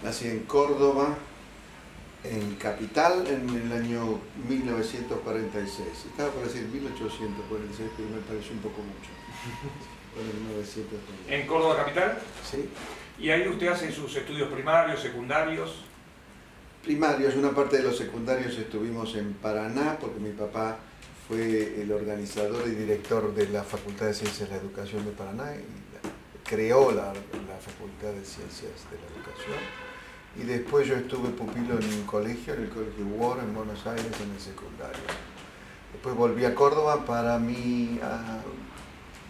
Nací en Córdoba, en Capital, en el año 1946. Estaba por decir 1846, pero me pareció un poco mucho. Bueno, 1946. ¿En Córdoba capital? Sí. ¿Y ahí usted hace sus estudios primarios, secundarios? Primarios, una parte de los secundarios estuvimos en Paraná, porque mi papá fue el organizador y director de la Facultad de Ciencias de la Educación de Paraná y creó la Facultad de Ciencias de la Educación. Y después yo estuve pupilo en un colegio, en el Colegio War en Buenos Aires, en el secundario. Después volví a Córdoba para mi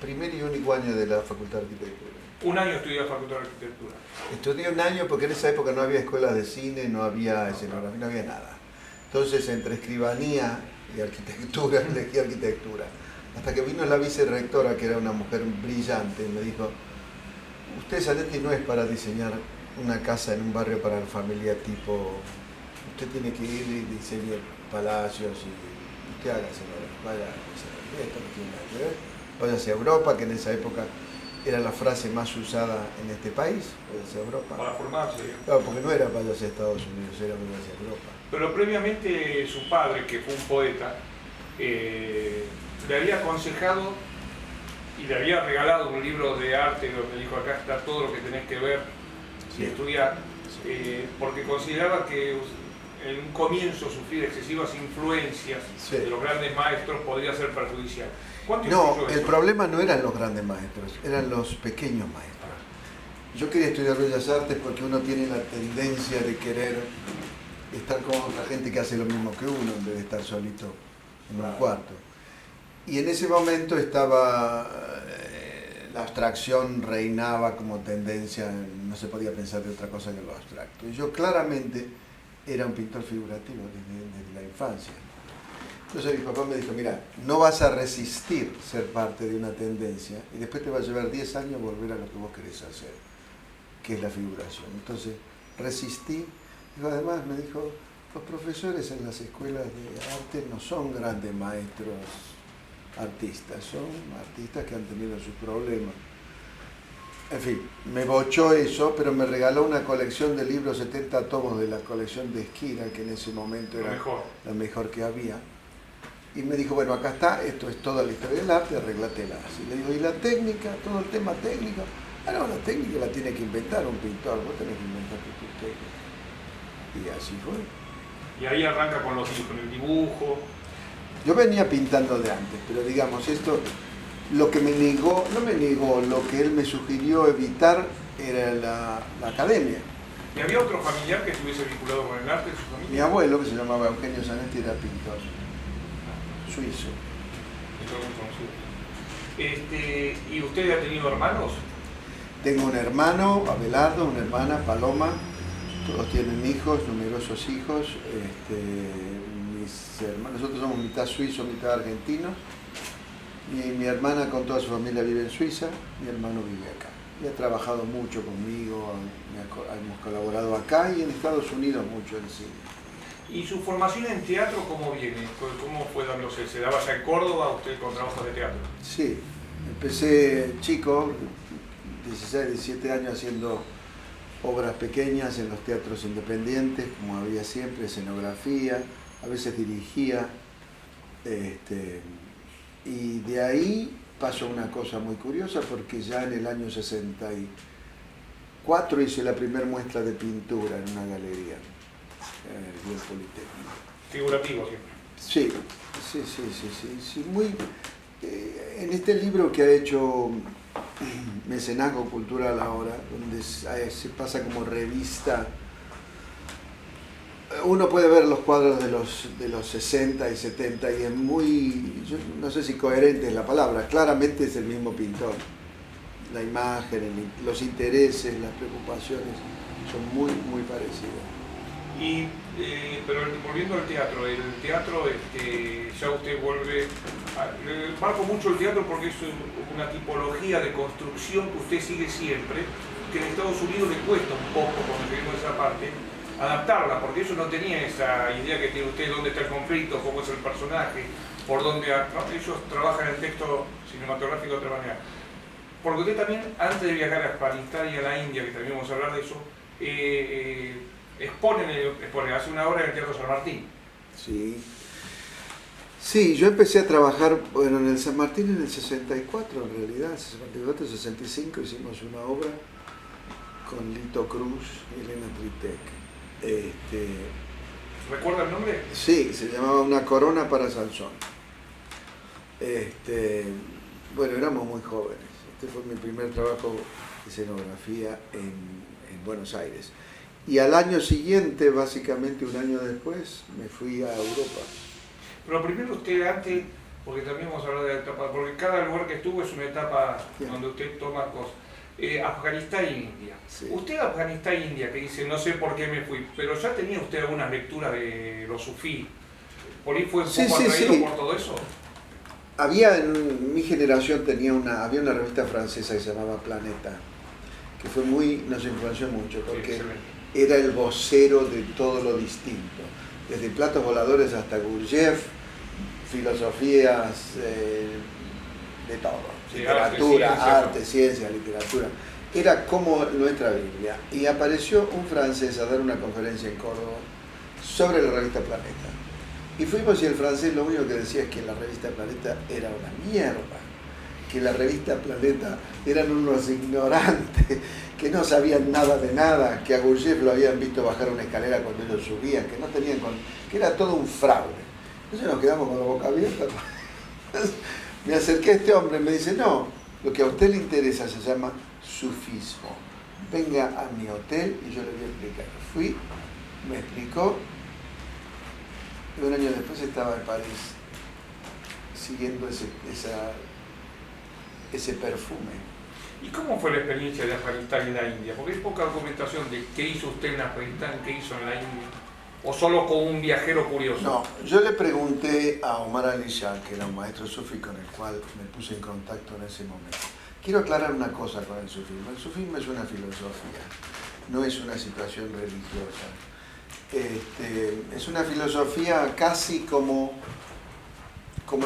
primer y único año de la Facultad de Arquitectura. Un año estudió la Facultad de Arquitectura. Estudié un año porque en esa época no había escuelas de cine, no había escenografía, no había nada. Entonces entre escribanía y arquitectura, elegí arquitectura. Hasta que vino la vicerrectora, que era una mujer brillante, y me dijo, usted, Zanetti, no es para diseñar una casa en un barrio para la familia tipo, usted tiene que ir y diseñar palacios y usted haga escenografía, vaya a escenografía, esto no tiene nada que ver, váyase a Europa, que en esa época era la frase más usada en este país, váyase a Europa. Para formarse. Claro, porque no era váyase a Estados Unidos, era váyase a Europa. Pero previamente su padre, que fue un poeta, le había aconsejado y le había regalado un libro de arte donde dijo, acá está todo lo que tenés que ver y estudiar, porque consideraba que en un comienzo sufrir excesivas influencias de los grandes maestros podría ser perjudicial. No, el problema no eran los grandes maestros, eran los pequeños maestros. Yo quería estudiar Bellas Artes porque uno tiene la tendencia de querer estar con otra gente que hace lo mismo que uno, en vez de estar solito en un cuarto. Y en ese momento estaba, la abstracción reinaba como tendencia, no se podía pensar de otra cosa que lo abstracto. Y yo claramente era un pintor figurativo desde la infancia. Entonces mi papá me dijo, mira, no vas a resistir ser parte de una tendencia y después te va a llevar 10 años volver a lo que vos querés hacer, que es la figuración. Entonces resistí, y además me dijo, los profesores en las escuelas de arte no son grandes maestros artistas, son artistas que han tenido sus problemas. En fin, me bochó eso, pero me regaló una colección de libros, 70 tomos de la colección de Esquina, que en ese momento era la mejor que había. Y me dijo, bueno, acá está, esto es toda la historia del arte, arreglátela. Y le digo, ¿y la técnica? ¿Todo el tema técnico? Ah, no, la técnica la tiene que inventar un pintor, vos tenés que inventar tu técnica. Y así fue. Y ahí arranca con el dibujo. Yo venía pintando de antes, pero digamos, esto, lo que me negó, no me negó, lo que él me sugirió evitar era la academia. ¿Y había otro familiar que estuviese vinculado con el arte en su familia? Mi abuelo, que se llamaba Eugenio Zanetti, era pintor. Suizo. ¿Y usted ha tenido hermanos? Tengo un hermano, Abelardo, una hermana, Paloma, todos tienen hijos, numerosos hijos. Mis hermanos, nosotros somos mitad suizos, mitad argentinos. Mi hermana con toda su familia vive en Suiza, mi hermano vive acá. Y ha trabajado mucho conmigo, hemos colaborado acá y en Estados Unidos mucho en cine. ¿Y su formación en teatro cómo viene? ¿Cómo fue dándose? ¿Se daba ya en Córdoba usted con trabajos de teatro? Sí, empecé chico, 16, 17 años haciendo obras pequeñas en los teatros independientes, como había siempre, escenografía, a veces dirigía. Y de ahí pasó una cosa muy curiosa, porque ya en el año 64 hice la primera muestra de pintura en una galería. El Politécnico. Figurativo siempre. Sí, muy, en este libro que ha hecho Mecenazgo Cultural ahora, donde se pasa como revista, uno puede ver los cuadros de los 60 y 70 y es muy, yo no sé si coherente es la palabra, claramente es el mismo pintor. La imagen, los intereses, las preocupaciones son muy, muy parecidas. Pero volviendo al teatro, ya usted vuelve, marco mucho el teatro porque es una tipología de construcción que usted sigue siempre, que en Estados Unidos le cuesta un poco, cuando seguimos esa parte, adaptarla, porque eso no tenía esa idea que tiene usted, dónde está el conflicto, cómo es el personaje, por dónde, ¿no? Ellos trabajan el texto cinematográfico de otra manera. Porque usted también, antes de viajar a Afganistán y a la India, que también vamos a hablar de eso, hace una obra en el Teatro San Martín. Sí. Sí, yo empecé a trabajar, bueno, en el San Martín en el 64, en realidad, 64, 65 hicimos una obra con Lito Cruz y Elena Tritec. ¿Recuerda el nombre? Sí, se llamaba Una corona para Sansón. Bueno, éramos muy jóvenes. Este fue mi primer trabajo de escenografía en Buenos Aires. Y al año siguiente, básicamente un año después, me fui a Europa. Pero primero usted antes, porque también vamos a hablar de la etapa, porque cada lugar que estuvo es una etapa donde usted toma cosas. Afganistán e India. Sí. Usted Afganistán e India, que dice, no sé por qué me fui, pero ya tenía usted algunas lecturas de los sufí. ¿Por ahí fue un poco atraído por todo eso? Había en mi generación había una revista francesa que se llamaba Planeta, que nos influenció mucho, porque era el vocero de todo lo distinto. Desde platos voladores hasta Gurdjieff, filosofías de todo, literatura, arte, ciencia, literatura. Era como nuestra Biblia. Y apareció un francés a dar una conferencia en Córdoba sobre la revista Planeta. Y fuimos y el francés lo único que decía es que la revista Planeta era una mierda, que la revista Planeta eran unos ignorantes, que no sabían nada de nada, que a Gurdjieff lo habían visto bajar una escalera cuando ellos subían, que no tenían que era todo un fraude. Entonces nos quedamos con la boca abierta. Me acerqué a este hombre y me dice, no, lo que a usted le interesa se llama sufismo. Venga a mi hotel y yo le voy a explicar. Fui, me explicó, y un año después estaba en París siguiendo ese perfume. ¿Y cómo fue la experiencia de Afganistán en la India? Porque hay poca documentación de qué hizo usted en Afganistán, qué hizo en la India. ¿O solo como un viajero curioso? No, yo le pregunté a Omar Ali Shah, que era un maestro sufí con el cual me puse en contacto en ese momento. Quiero aclarar una cosa con el sufismo. El sufismo es una filosofía, no es una situación religiosa. Es una filosofía casi como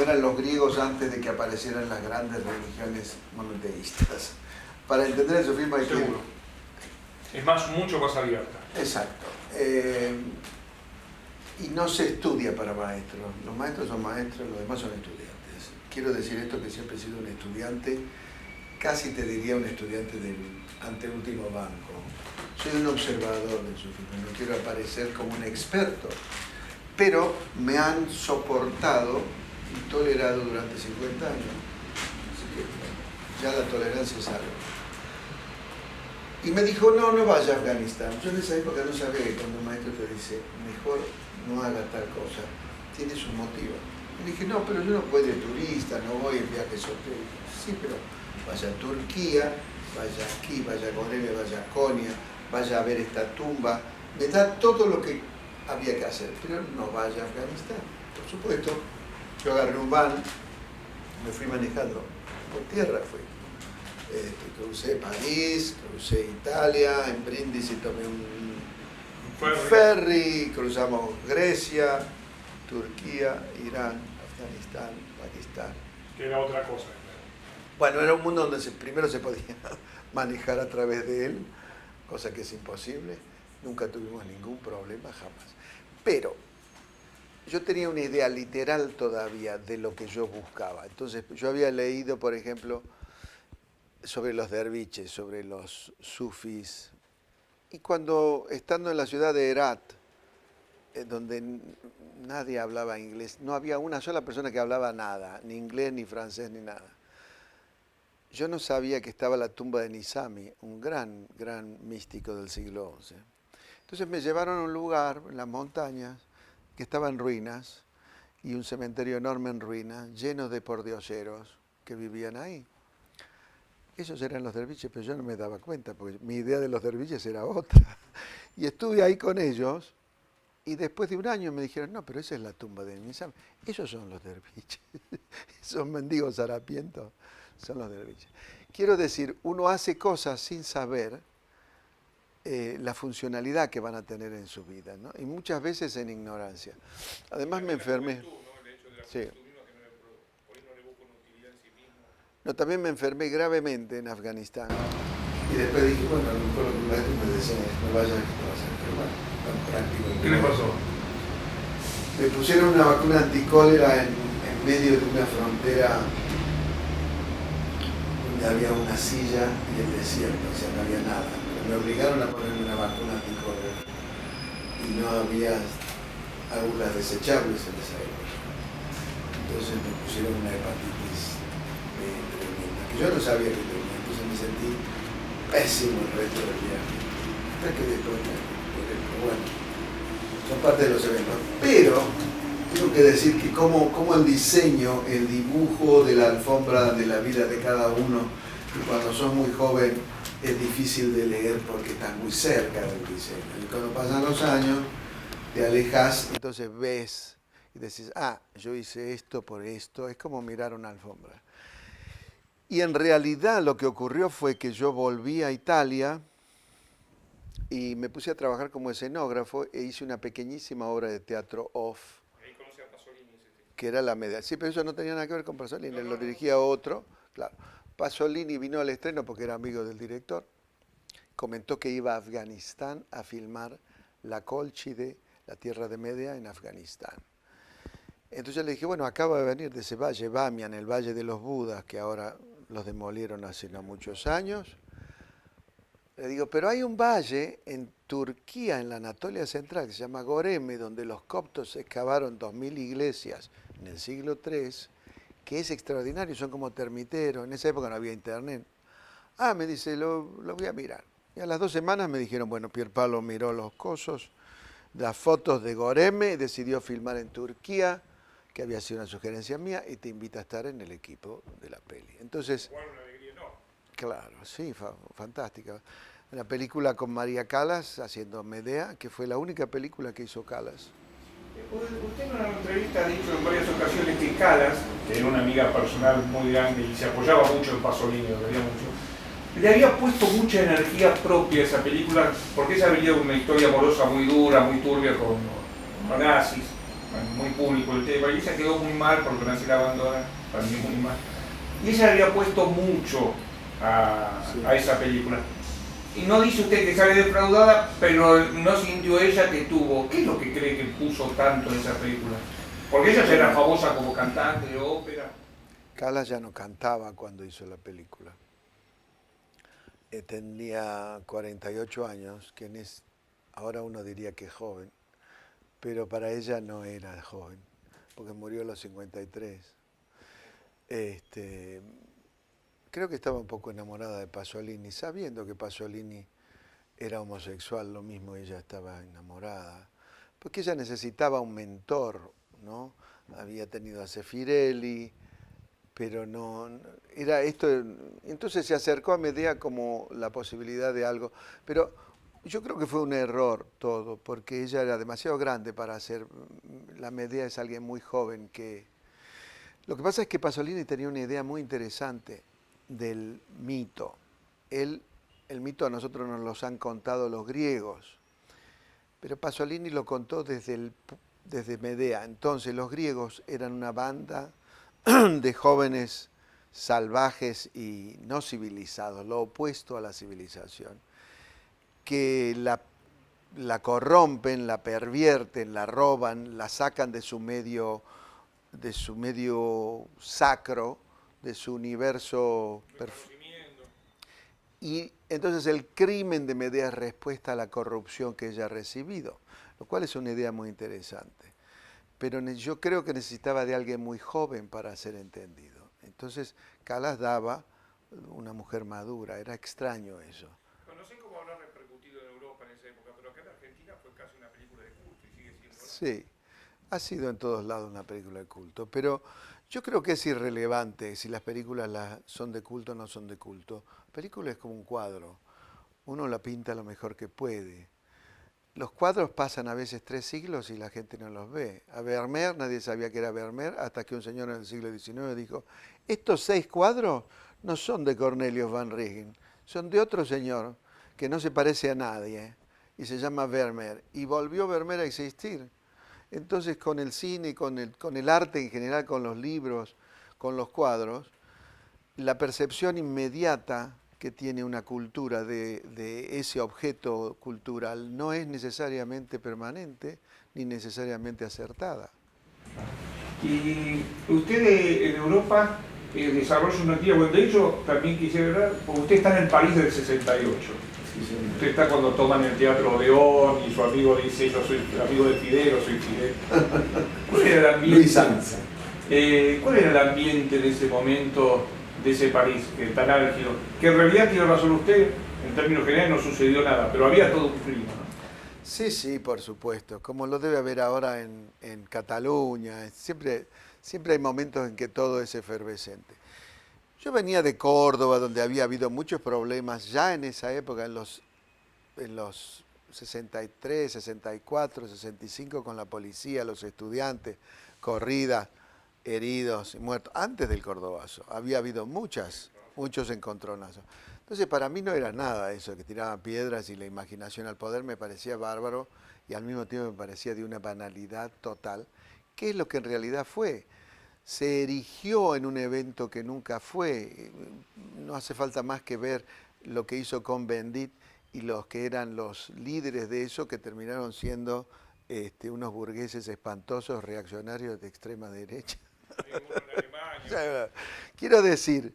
eran los griegos antes de que aparecieran las grandes religiones monoteístas. Para entender el sufismo hay que... Es mucho más abierta. Exacto. Y no se estudia para maestros. Los maestros son maestros, los demás son estudiantes. Quiero decir esto, que siempre he sido un estudiante, casi te diría un estudiante del anteúltimo banco. Soy un observador del sufismo, no quiero aparecer como un experto, pero me han soportado y tolerado durante 50 años. Así que ya la tolerancia es algo. Y me dijo, no vaya a Afganistán. Yo en esa época no sabía que cuando un maestro te dice, mejor no haga tal cosa, tiene su motivo. Y le dije, no, pero yo no voy de turista, no voy en viajes hoteles. Sí, pero vaya a Turquía, vaya aquí, vaya a Morelia, vaya a Konya, vaya a ver esta tumba. Me da todo lo que había que hacer, pero no vaya a Afganistán. Por supuesto, yo agarré un van, me fui manejando, por tierra fui. Crucé París, crucé Italia, en Brindisi tomé un ferry, cruzamos Grecia, Turquía, Irán, Afganistán, Pakistán. Que era otra cosa. Bueno, era un mundo donde primero se podía manejar a través de él, cosa que es imposible. Nunca tuvimos ningún problema, jamás. Pero yo tenía una idea literal todavía de lo que yo buscaba. Entonces, yo había leído, por ejemplo, sobre los derviches, sobre los sufís. Y cuando, estando en la ciudad de Herat, donde nadie hablaba inglés, no había una sola persona que hablaba nada, ni inglés, ni francés, ni nada. Yo no sabía que estaba la tumba de Nizami, un gran místico del siglo XI. Entonces me llevaron a un lugar, en las montañas, que estaba en ruinas, y un cementerio enorme en ruinas, lleno de pordioseros que vivían ahí. Esos eran los derviches, pero yo no me daba cuenta, porque mi idea de los derviches era otra. Y estuve ahí con ellos, y después de un año me dijeron, no, pero esa es la tumba de Nizam. Esos son los derviches. Esos mendigos harapientos son los derviches. Quiero decir, uno hace cosas sin saber la funcionalidad que van a tener en su vida, ¿no? Y muchas veces en ignorancia. Además me enfermé. Sí. No, también me enfermé gravemente en Afganistán. Y después dije, bueno, a lo mejor lo que me decían, no vayas, no vas a enfermar, tan práctico. ¿Qué le pasó? Me pusieron una vacuna anticólera en medio de una frontera donde había una silla y el desierto, o sea, no había nada. Pero me obligaron a ponerme una vacuna anticólera y no había agujas desechables en esa época. Entonces me pusieron una hepatitis tremenda, que yo no sabía que tenía, entonces me sentí pésimo el resto del viaje. Hasta que después bueno, son parte de los eventos. Pero tengo que decir que como el diseño, el dibujo de la alfombra de la vida de cada uno, que cuando sos muy joven es difícil de leer porque estás muy cerca del diseño. Y cuando pasan los años, te alejas, entonces ves y decís, ah, yo hice esto por esto. Es como mirar una alfombra. Y en realidad lo que ocurrió fue que yo volví a Italia y me puse a trabajar como escenógrafo e hice una pequeñísima obra de teatro off. Ahí conocí a Pasolini. Que era la media. Sí, pero eso no tenía nada que ver con Pasolini, lo dirigía otro. Claro. Pasolini vino al estreno porque era amigo del director. Comentó que iba a Afganistán a filmar La Colchide, la tierra de Medea, en Afganistán. Entonces le dije, bueno, acaba de venir de ese valle, Bamiyan, el Valle de los Budas, que ahora los demolieron hace no muchos años. Le digo, pero hay un valle en Turquía, en la Anatolia Central, que se llama Goreme, donde los coptos excavaron 2000 iglesias en el siglo III, que es extraordinario, son como termiteros. En esa época no había internet. Ah, me dice, lo voy a mirar. Y a las 2 semanas me dijeron, bueno, Pierpaolo miró los cosos, las fotos de Goreme, decidió filmar en Turquía, que había sido una sugerencia mía, y te invita a estar en el equipo de la peli. Entonces, claro, sí, fantástica. Una película con María Callas haciendo Medea, que fue la única película que hizo Callas. Usted en una entrevista ha dicho en varias ocasiones que Callas, que era una amiga personal muy grande y se apoyaba mucho en Pasolini, lo quería mucho, le había puesto mucha energía propia a esa película, porque ella venía de una historia amorosa muy dura, muy turbia con los nazis, muy público el tema, y ella quedó muy mal porque nací la abandona, también muy mal. Y ella le había puesto mucho a esa película. Y no dice usted que sale defraudada, pero no sintió ella que tuvo. ¿Qué es lo que cree que puso tanto en esa película? Porque ella ya era famosa como cantante de ópera. Callas ya no cantaba cuando hizo la película. Tenía 48 años, que ahora uno diría que es joven, pero para ella no era joven, porque murió a los 53. Creo que estaba un poco enamorada de Pasolini, sabiendo que Pasolini era homosexual, lo mismo ella estaba enamorada, porque ella necesitaba un mentor, ¿no? Había tenido a Zeffirelli, pero no, era esto, entonces se acercó a Medea como la posibilidad de algo, pero yo creo que fue un error todo, porque ella era demasiado grande para hacer, la Medea es alguien muy joven que... Lo que pasa es que Pasolini tenía una idea muy interesante del mito. El mito a nosotros nos los han contado los griegos, pero Pasolini lo contó desde Medea. Entonces los griegos eran una banda de jóvenes salvajes y no civilizados, lo opuesto a la civilización, que la corrompen, la pervierten, la roban, la sacan de su medio sacro, de su universo. Y entonces el crimen de Medea es respuesta a la corrupción que ella ha recibido, lo cual es una idea muy interesante. Pero yo creo que necesitaba de alguien muy joven para ser entendido. Entonces Callas daba una mujer madura, era extraño eso. No sé cómo habrá repercutido en Europa en esa época, pero acá en Argentina fue casi una película de culto y sigue siendo. Sí, ha sido en todos lados una película de culto, pero yo creo que es irrelevante si las películas son de culto o no son de culto. La película es como un cuadro, uno la pinta lo mejor que puede. Los cuadros pasan a veces 3 siglos y la gente no los ve. A Vermeer, nadie sabía que era Vermeer, hasta que un señor en el siglo XIX dijo, estos 6 cuadros no son de Cornelius Van Rijn, son de otro señor que no se parece a nadie y se llama Vermeer. Y volvió Vermeer a existir. Entonces con el cine, con el arte en general, con los libros, con los cuadros, la percepción inmediata que tiene una cultura de ese objeto cultural no es necesariamente permanente ni necesariamente acertada. Y usted en Europa desarrolla una actividad, bueno, de hecho también quisiera hablar, porque usted está en el París del 68. Usted está cuando toman el Teatro Odeón y su amigo dice, yo soy amigo de Fidel o soy Fidel. ¿Cuál era el ambiente? Luis Sanza. ¿Cuál era el ambiente de ese momento, de ese París tan álgido? Que en realidad tiene razón usted, en términos generales no sucedió nada, pero había todo un clima, ¿no? Sí, sí, por supuesto, como lo debe haber ahora en Cataluña, siempre hay momentos en que todo es efervescente. Yo venía de Córdoba, donde había habido muchos problemas ya en esa época, en los 63, 64, 65, con la policía, los estudiantes, corridas, heridos y muertos. Antes del Cordobazo había habido muchos encontronazos. Entonces para mí no era nada eso, que tiraban piedras y la imaginación al poder me parecía bárbaro y al mismo tiempo me parecía de una banalidad total, que es lo que en realidad fue. Se erigió en un evento que nunca fue. No hace falta más que ver lo que hizo Cohn-Bendit y los que eran los líderes de eso, que terminaron siendo unos burgueses espantosos, reaccionarios de extrema derecha. Quiero decir,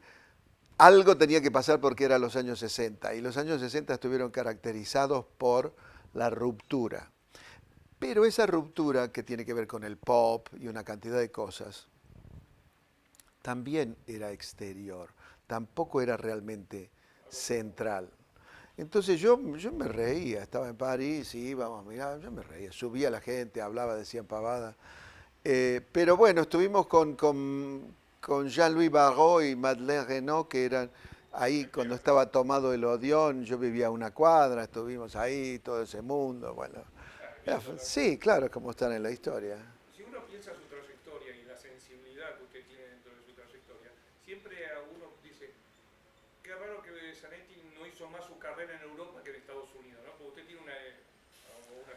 algo tenía que pasar porque eran los años 60, y los años 60 estuvieron caracterizados por la ruptura. Pero esa ruptura, que tiene que ver con el pop y una cantidad de cosas, también era exterior, tampoco era realmente central. Entonces yo me reía, estaba en París, íbamos, mirá, yo me reía, subía la gente, hablaba, decían pavadas. Pero bueno, estuvimos con Jean-Louis Barrault y Madeleine Renaud, que eran ahí cuando estaba tomado el Odeón, yo vivía a una cuadra, estuvimos ahí, todo ese mundo, bueno. Sí, claro, es como están en la historia. Si uno piensa su trayectoria y la sensibilidad que usted tiene dentro de su trayectoria, siempre a uno dice, qué raro que Zanetti no hizo más su carrera en Europa que en Estados Unidos, ¿no? Porque usted tiene una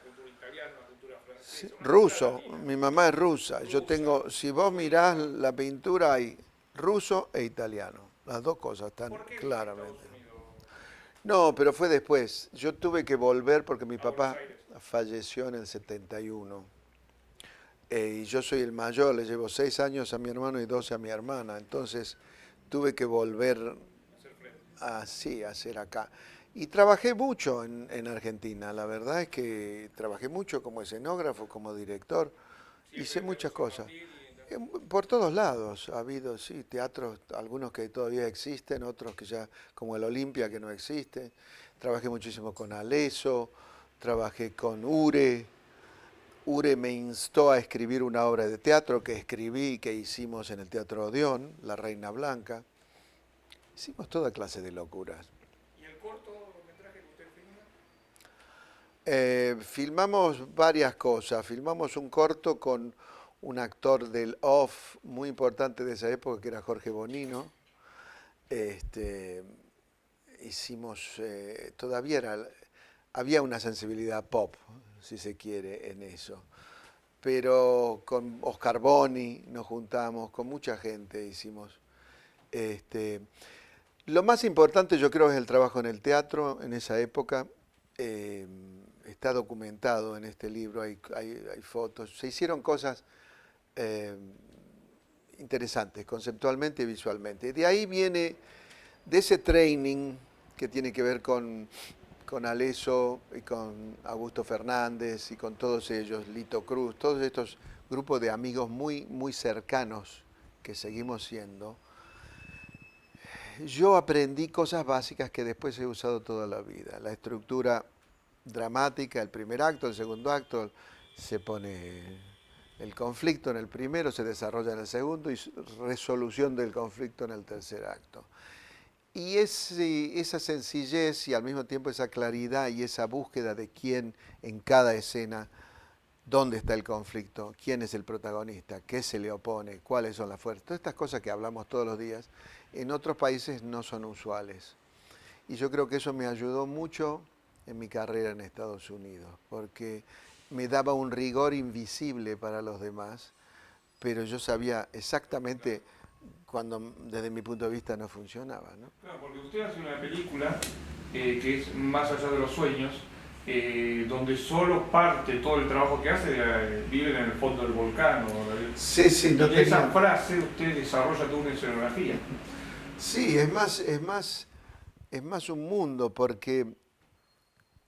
cultura italiana, una cultura francesa. Sí, Una ruso, cultura mi mamá es rusa. Yo tengo, si vos mirás la pintura, hay ruso e italiano. Las dos cosas están ¿Por qué claramente. Estados Unidos? No, pero fue después. Yo tuve que volver porque mi A Buenos papá Aires. falleció en el 71. Y yo soy el mayor, le llevo 6 años a mi hermano y 12 a mi hermana. Entonces tuve que volver así, a hacer acá. Y trabajé mucho en Argentina. La verdad es que trabajé mucho como escenógrafo, como director. Hice muchas cosas. Por todos lados ha habido, sí, teatros, algunos que todavía existen, otros que ya, como el Olimpia, que no existe. Trabajé muchísimo con Aleso, trabajé con Ure. Ure me instó a escribir una obra de teatro que escribí y que hicimos en el Teatro Odeón, La Reina Blanca. Hicimos toda clase de locuras. ¿Y el cortometraje que usted filma? Filmamos varias cosas. Filmamos un corto con un actor del off muy importante de esa época, que era Jorge Bonino. Hicimos, había una sensibilidad pop, si se quiere, en eso. Pero con Oscar Boni nos juntamos, con mucha gente hicimos. Lo más importante, yo creo, es el trabajo en el teatro en esa época. Está documentado en este libro, hay fotos. Se hicieron cosas interesantes, conceptualmente y visualmente. De ahí viene, de ese training que tiene que ver con Aleso y con Augusto Fernández y con todos ellos, Lito Cruz, todos estos grupos de amigos muy, muy cercanos que seguimos siendo. Yo aprendí cosas básicas que después he usado toda la vida. La estructura dramática, el primer acto, el segundo acto, se pone el conflicto en el primero, se desarrolla en el segundo y resolución del conflicto en el tercer acto. Y esa sencillez y al mismo tiempo esa claridad y esa búsqueda de quién en cada escena, dónde está el conflicto, quién es el protagonista, qué se le opone, cuáles son las fuerzas. Todas estas cosas que hablamos todos los días, en otros países no son usuales. Y yo creo que eso me ayudó mucho en mi carrera en Estados Unidos, porque me daba un rigor invisible para los demás, pero yo sabía exactamente cuando desde mi punto de vista no funcionaba, ¿no? Claro, porque usted hace una película que es Más allá de los sueños, donde solo parte todo el trabajo que hace vive en el fondo del volcán. Sí, sí, no y esa tenía... frase usted desarrolla toda una escenografía. Sí, es más un mundo, porque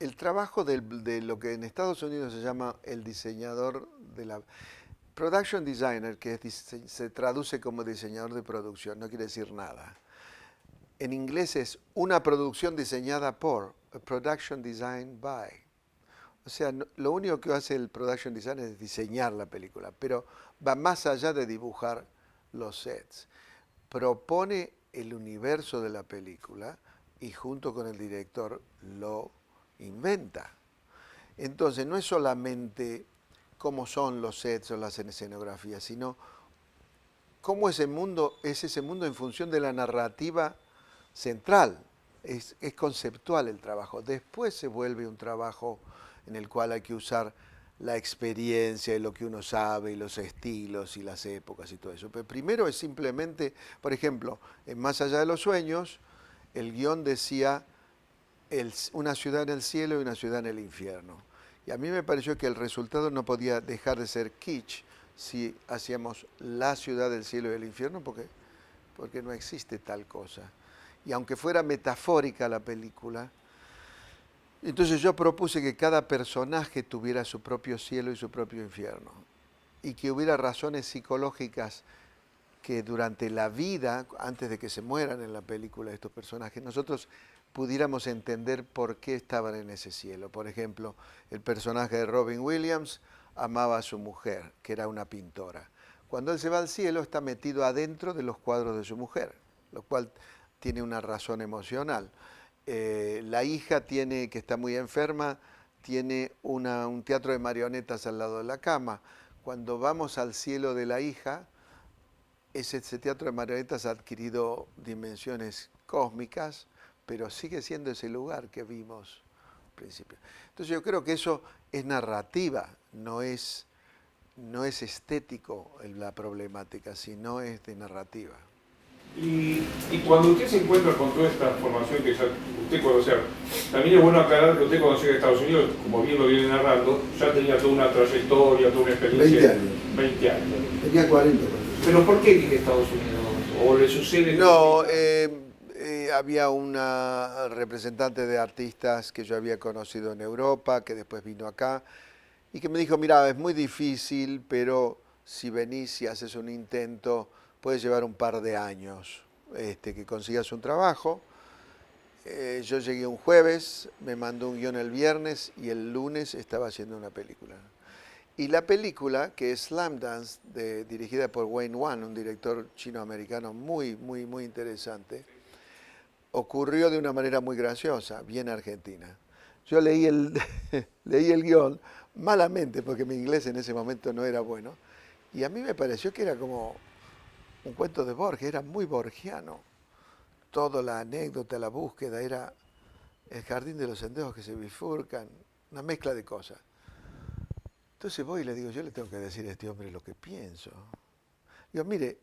el trabajo de lo que en Estados Unidos se llama el diseñador de la... Production designer, que se traduce como diseñador de producción, no quiere decir nada. En inglés es una producción diseñada por, a production designed by. O sea, lo único que hace el production designer es diseñar la película, pero va más allá de dibujar los sets. Propone el universo de la película y junto con el director lo inventa. Entonces, no es solamente cómo son los sets o las escenografías, sino cómo ese mundo es ese mundo en función de la narrativa central. Es conceptual el trabajo. Después se vuelve un trabajo en el cual hay que usar la experiencia y lo que uno sabe y los estilos y las épocas y todo eso. Pero primero es simplemente, por ejemplo, en Más allá de los sueños, el guión decía una ciudad en el cielo y una ciudad en el infierno. Y a mí me pareció que el resultado no podía dejar de ser kitsch si hacíamos la ciudad del cielo y del infierno, porque no existe tal cosa. Y aunque fuera metafórica la película, entonces yo propuse que cada personaje tuviera su propio cielo y su propio infierno. Y que hubiera razones psicológicas que durante la vida, antes de que se mueran en la película estos personajes, nosotros pudiéramos entender por qué estaban en ese cielo. Por ejemplo, el personaje de Robin Williams amaba a su mujer, que era una pintora. Cuando él se va al cielo está metido adentro de los cuadros de su mujer, lo cual tiene una razón emocional. La hija que está muy enferma, tiene un teatro de marionetas al lado de la cama. Cuando vamos al cielo de la hija, ese teatro de marionetas ha adquirido dimensiones cósmicas, pero sigue siendo ese lugar que vimos al principio. Entonces yo creo que eso es narrativa, no es estético la problemática, sino es de narrativa. Y cuando usted se encuentra con toda esta formación que ya usted conoce, también es bueno aclarar que usted conoció en Estados Unidos, como bien lo viene narrando, ya tenía toda una trayectoria, toda una experiencia. 20 años. 20 años. Tenía 40. ¿Pero por qué viene Estados Unidos? ¿O le sucede? No, había una representante de artistas que yo había conocido en Europa, que después vino acá, y que me dijo, mira, es muy difícil, pero si venís y haces un intento, puede llevar un par de años que consigas un trabajo. Yo llegué un jueves, me mandó un guión el viernes y el lunes estaba haciendo una película. Y la película, que es Slamdance, dirigida por Wayne Wan, un director chino-americano muy, muy, muy interesante, ocurrió de una manera muy graciosa, bien argentina. Yo leí leí el guión malamente, porque mi inglés en ese momento no era bueno, y a mí me pareció que era como un cuento de Borges, era muy borgiano. Toda la anécdota, la búsqueda, era el jardín de los senderos que se bifurcan, una mezcla de cosas. Entonces voy y le digo, yo le tengo que decir a este hombre lo que pienso. Digo, mire,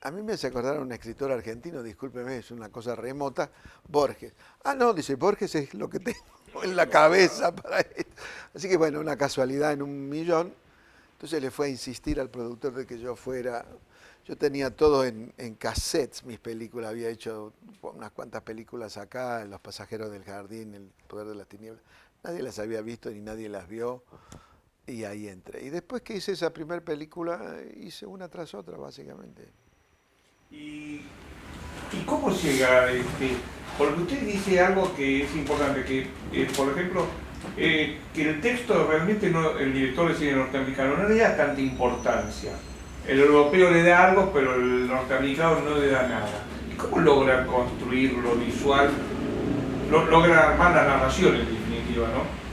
a mí me hace acordar a un escritor argentino, discúlpeme, es una cosa remota, Borges. Ah, no, dice, Borges es lo que tengo en la cabeza para esto. Así que bueno, una casualidad en un millón. Entonces le fue a insistir al productor de que yo fuera. Yo tenía todo en cassettes, mis películas, había hecho unas cuantas películas acá, Los pasajeros del jardín, El poder de las tinieblas. Nadie las había visto ni nadie las vio. Y ahí entré. Y después que hice esa primera película, hice una tras otra, básicamente. ¿Y cómo llega? Porque usted dice algo que es importante, que por ejemplo, que el texto realmente el director de cine norteamericano no le da tanta importancia. El europeo le da algo, pero el norteamericano no le da nada. ¿Y cómo logra construir lo visual? Logra armar la narración en definitiva, ¿no?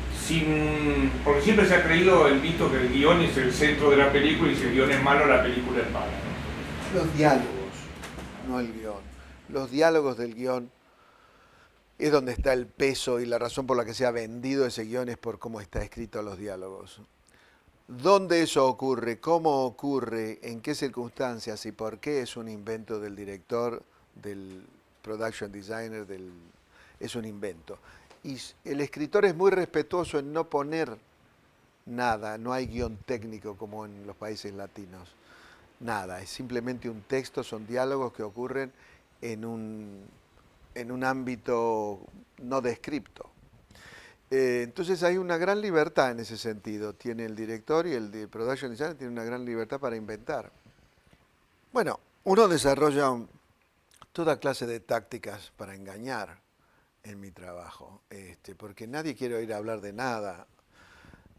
Porque siempre se ha creído el mito que el guión es el centro de la película y si el guión es malo, la película es mala, ¿no? Los diálogos, no el guión. Los diálogos del guión es donde está el peso y la razón por la que se ha vendido ese guión es por cómo está escrito los diálogos. ¿Dónde eso ocurre? ¿Cómo ocurre? ¿En qué circunstancias? ¿Y por qué es un invento del director, del production designer? Es un invento. Y el escritor es muy respetuoso en no poner nada, no hay guión técnico como en los países latinos. Nada, es simplemente un texto, son diálogos que ocurren en un ámbito no descripto. Entonces hay una gran libertad en ese sentido. Tiene el director y el de production designer tiene una gran libertad para inventar. Bueno, uno desarrolla toda clase de tácticas para engañar en mi trabajo, porque nadie quiere oír hablar de nada.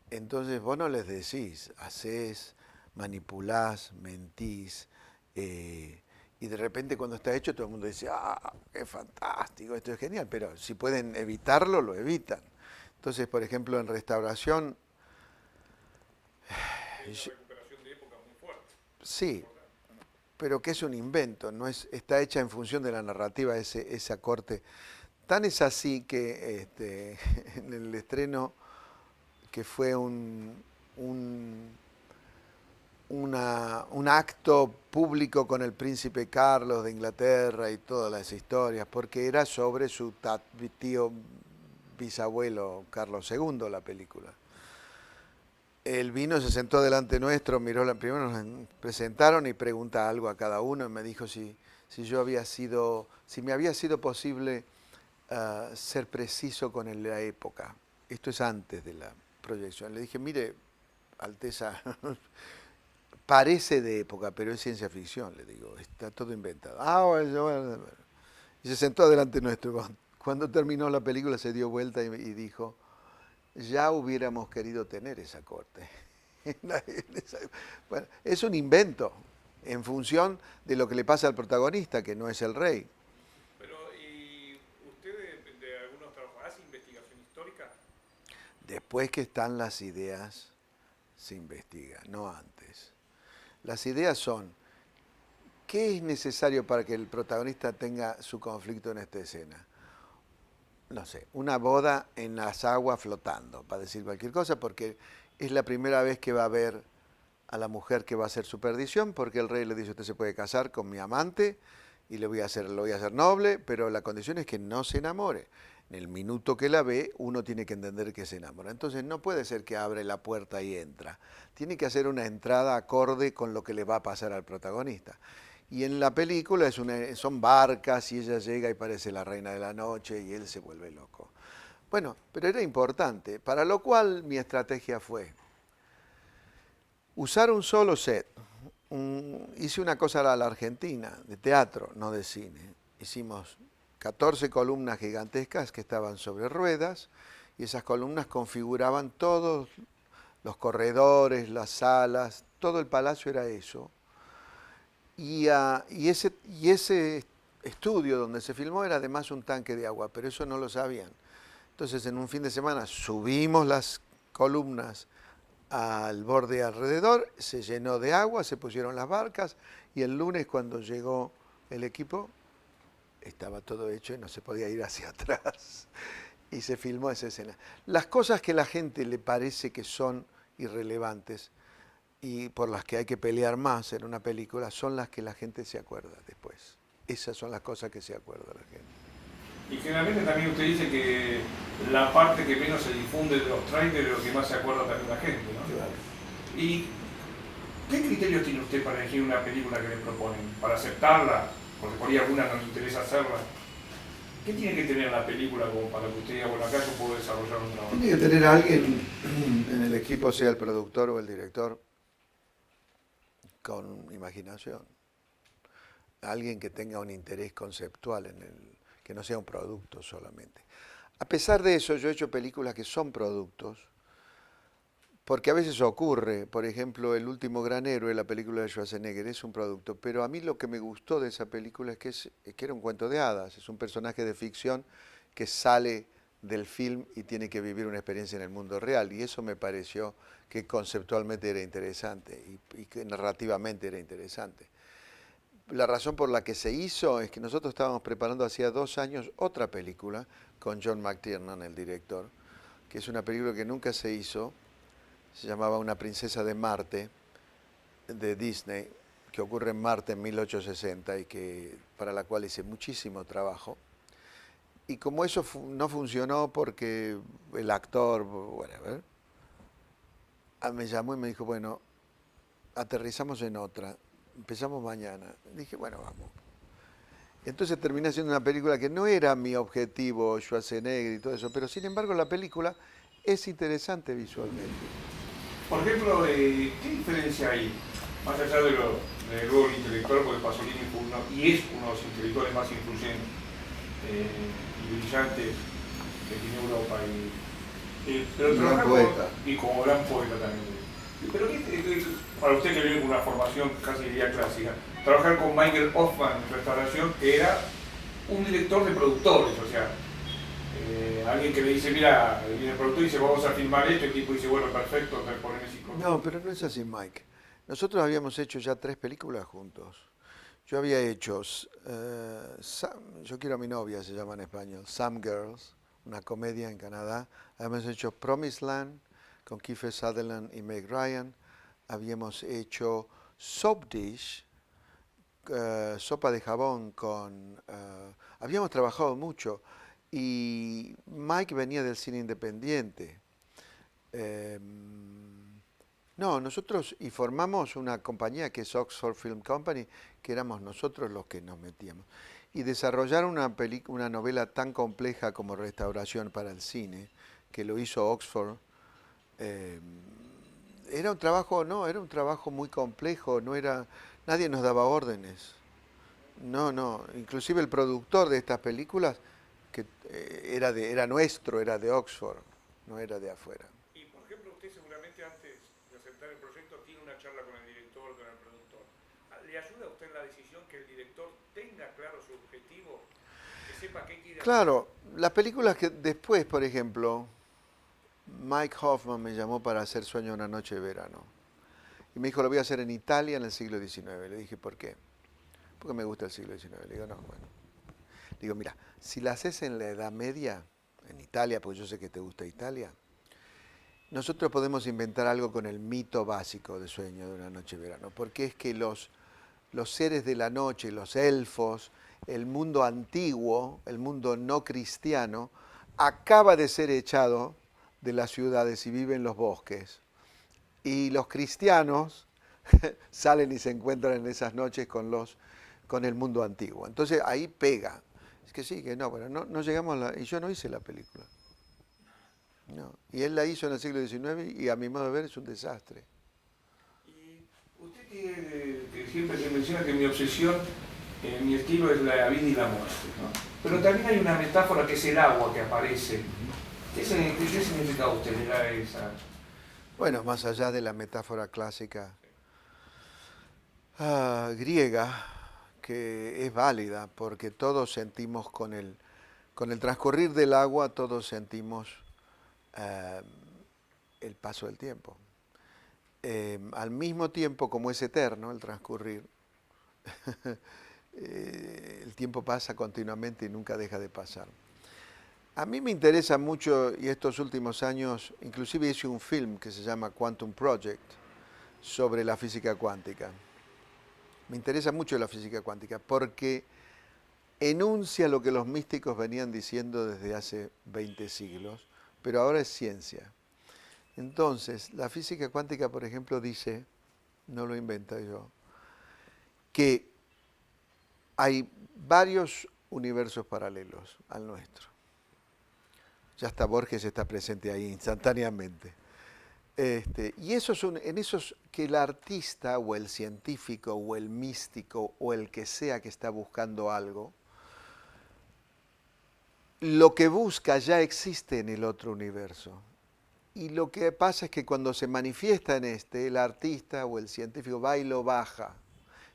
Entonces vos no les decís, hacés, manipulás, mentís, y de repente cuando está hecho todo el mundo dice, ah, qué fantástico, esto es genial, pero si pueden evitarlo, lo evitan. Entonces, por ejemplo, en restauración... Hay una recuperación de época muy fuerte. Sí, pero que es un invento, no es, está hecha en función de la narrativa, esa corte. Tan es así que en el estreno, que fue un acto público con el príncipe Carlos de Inglaterra y todas las historias, porque era sobre su tío bisabuelo Carlos II la película. Él vino, se sentó delante nuestro, miró primero nos presentaron y pregunta algo a cada uno y me dijo si me había sido posible ser preciso con la época. Esto es antes de la proyección. Le dije, mire, Alteza, parece de época, pero es ciencia ficción, le digo, está todo inventado. Ah, bueno. Y se sentó delante nuestro. Cuando terminó la película se dio vuelta y dijo, ya hubiéramos querido tener esa corte. Bueno, es un invento en función de lo que le pasa al protagonista, que no es el rey. Pero, ¿y usted de algunos trabajos hace investigación histórica? Después que están las ideas, se investiga, no antes. Las ideas son, ¿qué es necesario para que el protagonista tenga su conflicto en esta escena? No sé, una boda en las aguas flotando, para decir cualquier cosa, porque es la primera vez que va a ver a la mujer que va a hacer su perdición, porque el rey le dice, usted se puede casar con mi amante y lo voy a hacer noble, pero la condición es que no se enamore. En el minuto que la ve, uno tiene que entender que se enamora. Entonces no puede ser que abre la puerta y entra. Tiene que hacer una entrada acorde con lo que le va a pasar al protagonista. Y en la película son barcas y ella llega y parece la reina de la noche y él se vuelve loco. Bueno, pero era importante, para lo cual mi estrategia fue usar un solo set. Hice una cosa a la Argentina, de teatro, no de cine. Hicimos 14 columnas gigantescas que estaban sobre ruedas y esas columnas configuraban todos los corredores, las salas, todo el palacio era eso. Y ese estudio donde se filmó era además un tanque de agua, pero eso no lo sabían. Entonces en un fin de semana subimos las columnas al borde alrededor, se llenó de agua, se pusieron las barcas y el lunes cuando llegó el equipo estaba todo hecho y no se podía ir hacia atrás. Y se filmó esa escena. Las cosas que a la gente le parece que son irrelevantes y por las que hay que pelear más en una película son las que la gente se acuerda después. Esas son las cosas que se acuerda la gente. Y generalmente también usted dice que la parte que menos se difunde de los trailers es lo que más se acuerda también la gente, ¿no? Claro. ¿Y qué criterios tiene usted para elegir una película que le proponen? ¿Para aceptarla? Porque por ahí a alguna no le interesa hacerla. ¿Qué tiene que tener la película como para que usted diga, bueno, acá yo puedo desarrollar un trabajo? Tiene que tener a alguien en el equipo, sea el productor o el director, con imaginación. Alguien que tenga un interés conceptual que no sea un producto solamente. A pesar de eso, yo he hecho películas que son productos, porque a veces ocurre, por ejemplo, El último gran héroe, la película de Schwarzenegger, es un producto, pero a mí lo que me gustó de esa película es que era un cuento de hadas, es un personaje de ficción que sale del film y tiene que vivir una experiencia en el mundo real, y eso me pareció que conceptualmente era interesante y que narrativamente era interesante. La razón por la que se hizo es que nosotros estábamos preparando hacía 2 años otra película con John McTiernan, el director, que es una película que nunca se hizo, se llamaba Una princesa de Marte, de Disney, que ocurre en Marte en 1860 y para la cual hice muchísimo trabajo. Y como eso no funcionó porque el actor, whatever, me llamó y me dijo, bueno, aterrizamos en otra, empezamos mañana. Dije, bueno, vamos. Entonces terminé haciendo una película que no era mi objetivo, Schwarzenegger y todo eso, pero sin embargo la película es interesante visualmente. Por ejemplo, ¿qué diferencia hay, más allá del rol intelectual, porque Pasolini fue y es uno de los intelectuales más influyentes y brillantes que tiene Europa, pero Gran poeta. Y como gran poeta también. Pero para usted que viene con una formación casi diría clásica, trabajar con Michael Hoffman en restauración, que era un director de productores, o sea, alguien que le dice, mira, viene el productor y dice, vamos a filmar esto, y el tipo dice, bueno, perfecto, te ponen ese icono. No, pero no es así, Mike. Nosotros habíamos hecho ya 3 películas juntos. Yo había hecho Yo quiero a mi novia, se llama en español, Some Girls, una comedia en Canadá. Habíamos hecho Promised Land con Kiefer Sutherland y Meg Ryan. Habíamos hecho Soap Dish, sopa de jabón habíamos trabajado mucho y Mike venía del cine independiente. No, nosotros y formamos una compañía que es Oxford Film Company, que éramos nosotros los que nos metíamos. Y desarrollar una novela tan compleja como Restauración para el cine, que lo hizo Oxford, era un trabajo, no, era un trabajo muy complejo, nadie nos daba órdenes. No, inclusive el productor de estas películas, que era nuestro, era de Oxford, no era de afuera. Y por ejemplo, usted seguramente antes de aceptar el proyecto tiene una charla con el director, con el productor. ¿Le ayuda a usted en la decisión que el director tenga claro su objetivo, que sepa qué quiere hacer? Claro, las películas que después, por ejemplo, Mike Hoffman me llamó para hacer Sueño de una noche de verano. Y me dijo, lo voy a hacer en Italia en el siglo XIX. Le dije, ¿por qué? Porque me gusta el siglo XIX. Le digo, no, bueno. Le digo, mira, si la haces en la Edad Media, en Italia, porque yo sé que te gusta Italia, nosotros podemos inventar algo con el mito básico de Sueño de una noche de verano. Porque es que los seres de la noche, los elfos, el mundo antiguo, el mundo no cristiano, acaba de ser echado de las ciudades y vive en los bosques. Y los cristianos salen y se encuentran en esas noches con el mundo antiguo. Entonces ahí pega. Es que sí, que no, bueno, no llegamos y yo no hice la película. No. Y él la hizo en el siglo XIX y a mi modo de ver es un desastre. Y usted que siempre se menciona que mi obsesión, mi estilo es la vida y la muerte, ¿no? Pero también hay una metáfora que es el agua que aparece. ¿Qué significa usted esa? Bueno, más allá de la metáfora clásica griega, que es válida, porque todos sentimos con el transcurrir del agua, todos sentimos el paso del tiempo. Al mismo tiempo, como es eterno el transcurrir, el tiempo pasa continuamente y nunca deja de pasar. A mí me interesa mucho, y estos últimos años, inclusive hice un film que se llama Quantum Project, sobre la física cuántica. Me interesa mucho la física cuántica porque enuncia lo que los místicos venían diciendo desde hace 20 siglos, pero ahora es ciencia. Entonces, la física cuántica, por ejemplo, dice, no lo invento yo, que hay varios universos paralelos al nuestro. Ya hasta Borges está presente ahí instantáneamente. Y en esos que el artista o el científico o el místico o el que sea que está buscando algo, lo que busca ya existe en el otro universo. Y lo que pasa es que cuando se manifiesta en el artista o el científico va y lo baja.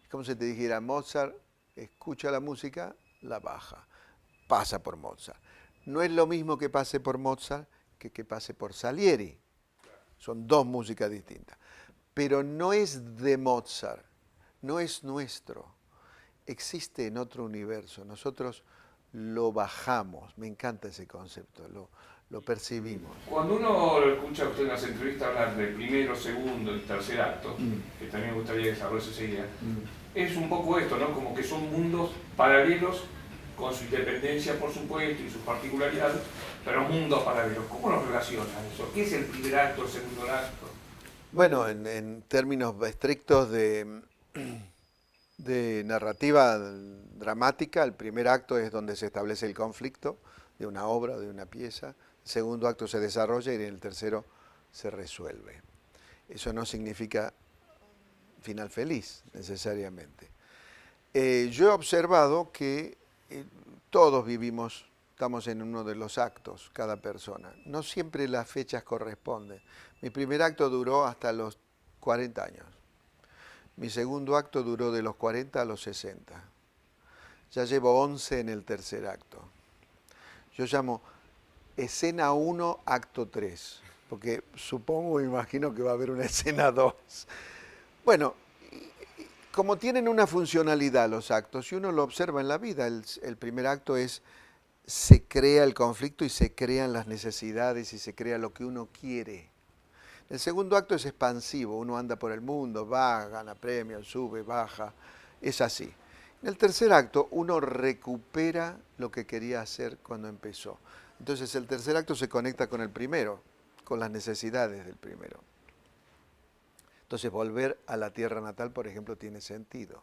Es como si te dijera, Mozart escucha la música, la baja, pasa por Mozart. No es lo mismo que pase por Mozart que pase por Salieri. Son 2 músicas distintas. Pero no es de Mozart, no es nuestro. Existe en otro universo. Nosotros lo bajamos. Me encanta ese concepto. lo percibimos. Cuando uno lo escucha a usted en las entrevistas hablar del primero, segundo y tercer acto, que también me gustaría desarrollar esa idea, es un poco esto, ¿no? Como que son mundos paralelos, con su independencia, por supuesto, y sus particularidades, pero mundos paralelos. ¿Cómo los relacionan eso? ¿Qué es el primer acto, el segundo acto? Bueno, en términos estrictos de narrativa dramática, el primer acto es donde se establece el conflicto de una obra, de una pieza. El segundo acto se desarrolla y en el tercero se resuelve. Eso no significa final feliz, necesariamente. Yo he observado que todos vivimos, estamos en uno de los actos, cada persona. No siempre las fechas corresponden. Mi primer acto duró hasta los 40 años. Mi segundo acto duró de los 40 a los 60. Ya llevo 11 en el tercer acto. Yo llamo escena 1, acto 3, porque supongo, imagino que va a haber una escena 2. Bueno, como tienen una funcionalidad los actos, y uno lo observa en la vida, el primer acto es, se crea el conflicto y se crean las necesidades y se crea lo que uno quiere. El segundo acto es expansivo, uno anda por el mundo, va, gana premios, sube, baja, es así. En el tercer acto uno recupera lo que quería hacer cuando empezó. Entonces el tercer acto se conecta con el primero, con las necesidades del primero. Entonces volver a la tierra natal, por ejemplo, tiene sentido.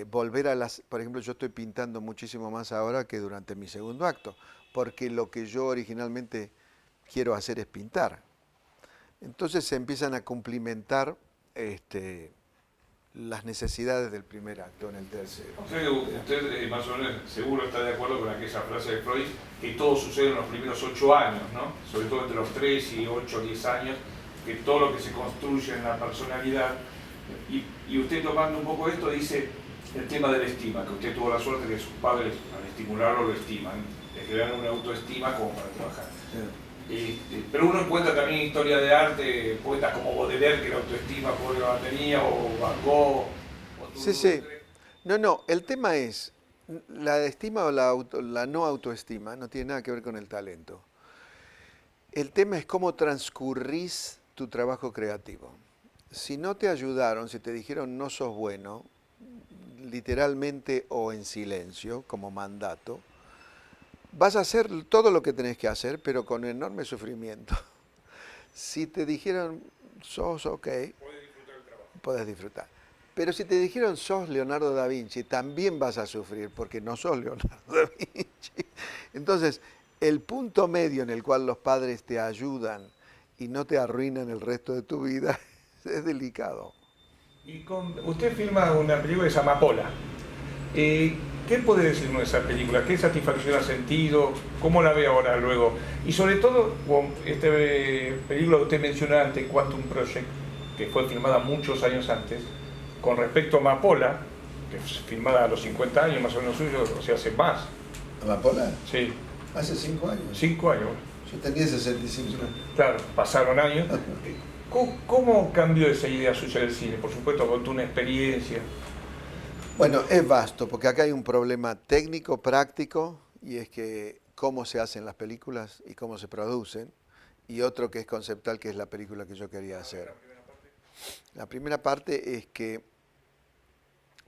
Volver a las, por ejemplo, yo estoy pintando muchísimo más ahora que durante mi segundo acto, porque lo que yo originalmente quiero hacer es pintar. Entonces se empiezan a cumplimentar las necesidades del primer acto en el tercero. O sea que usted más o menos seguro está de acuerdo con aquella frase de Freud, que todo sucede en los primeros 8 años, ¿no? Sobre todo entre los 3 y 8 o 10 años, que todo lo que se construye en la personalidad. Y usted tomando un poco esto dice el tema de la estima, que usted tuvo la suerte de que sus padres al estimularlo lo estiman, le crearon una autoestima como para trabajar. Pero uno encuentra también historia de arte, poetas como Baudelaire, que la autoestima pobre la tenía, o Van Gogh. Sí. No, el tema es, la estima o la no autoestima no tiene nada que ver con el talento. El tema es cómo transcurrís tu trabajo creativo. Si no te ayudaron, si te dijeron no sos bueno, literalmente o en silencio, como mandato, vas a hacer todo lo que tenés que hacer, pero con enorme sufrimiento. Si te dijeron, sos ok, podés disfrutar. Pero si te dijeron, sos Leonardo da Vinci, también vas a sufrir, porque no sos Leonardo da Vinci. Entonces, el punto medio en el cual los padres te ayudan y no te arruinan el resto de tu vida es delicado. Usted filma una película que se llama Amapola. ¿Qué puede decirnos de esa película? ¿Qué satisfacción ha sentido? ¿Cómo la ve ahora luego? Y sobre todo, esta película que usted mencionó antes, Quantum Project, que fue filmada muchos años antes, con respecto a Amapola, que fue filmada a los 50 años más o menos suyo, o sea, hace más. ¿Amapola? Sí. Hace 5 años. 5 años. Yo tenía 65. Claro, pasaron años. ¿Cómo cambió esa idea suya del cine? Por supuesto, contó una experiencia. Bueno, es vasto, porque acá hay un problema técnico, práctico, y es que cómo se hacen las películas y cómo se producen, y otro que es conceptual, que es la película que yo quería hacer. La primera parte es que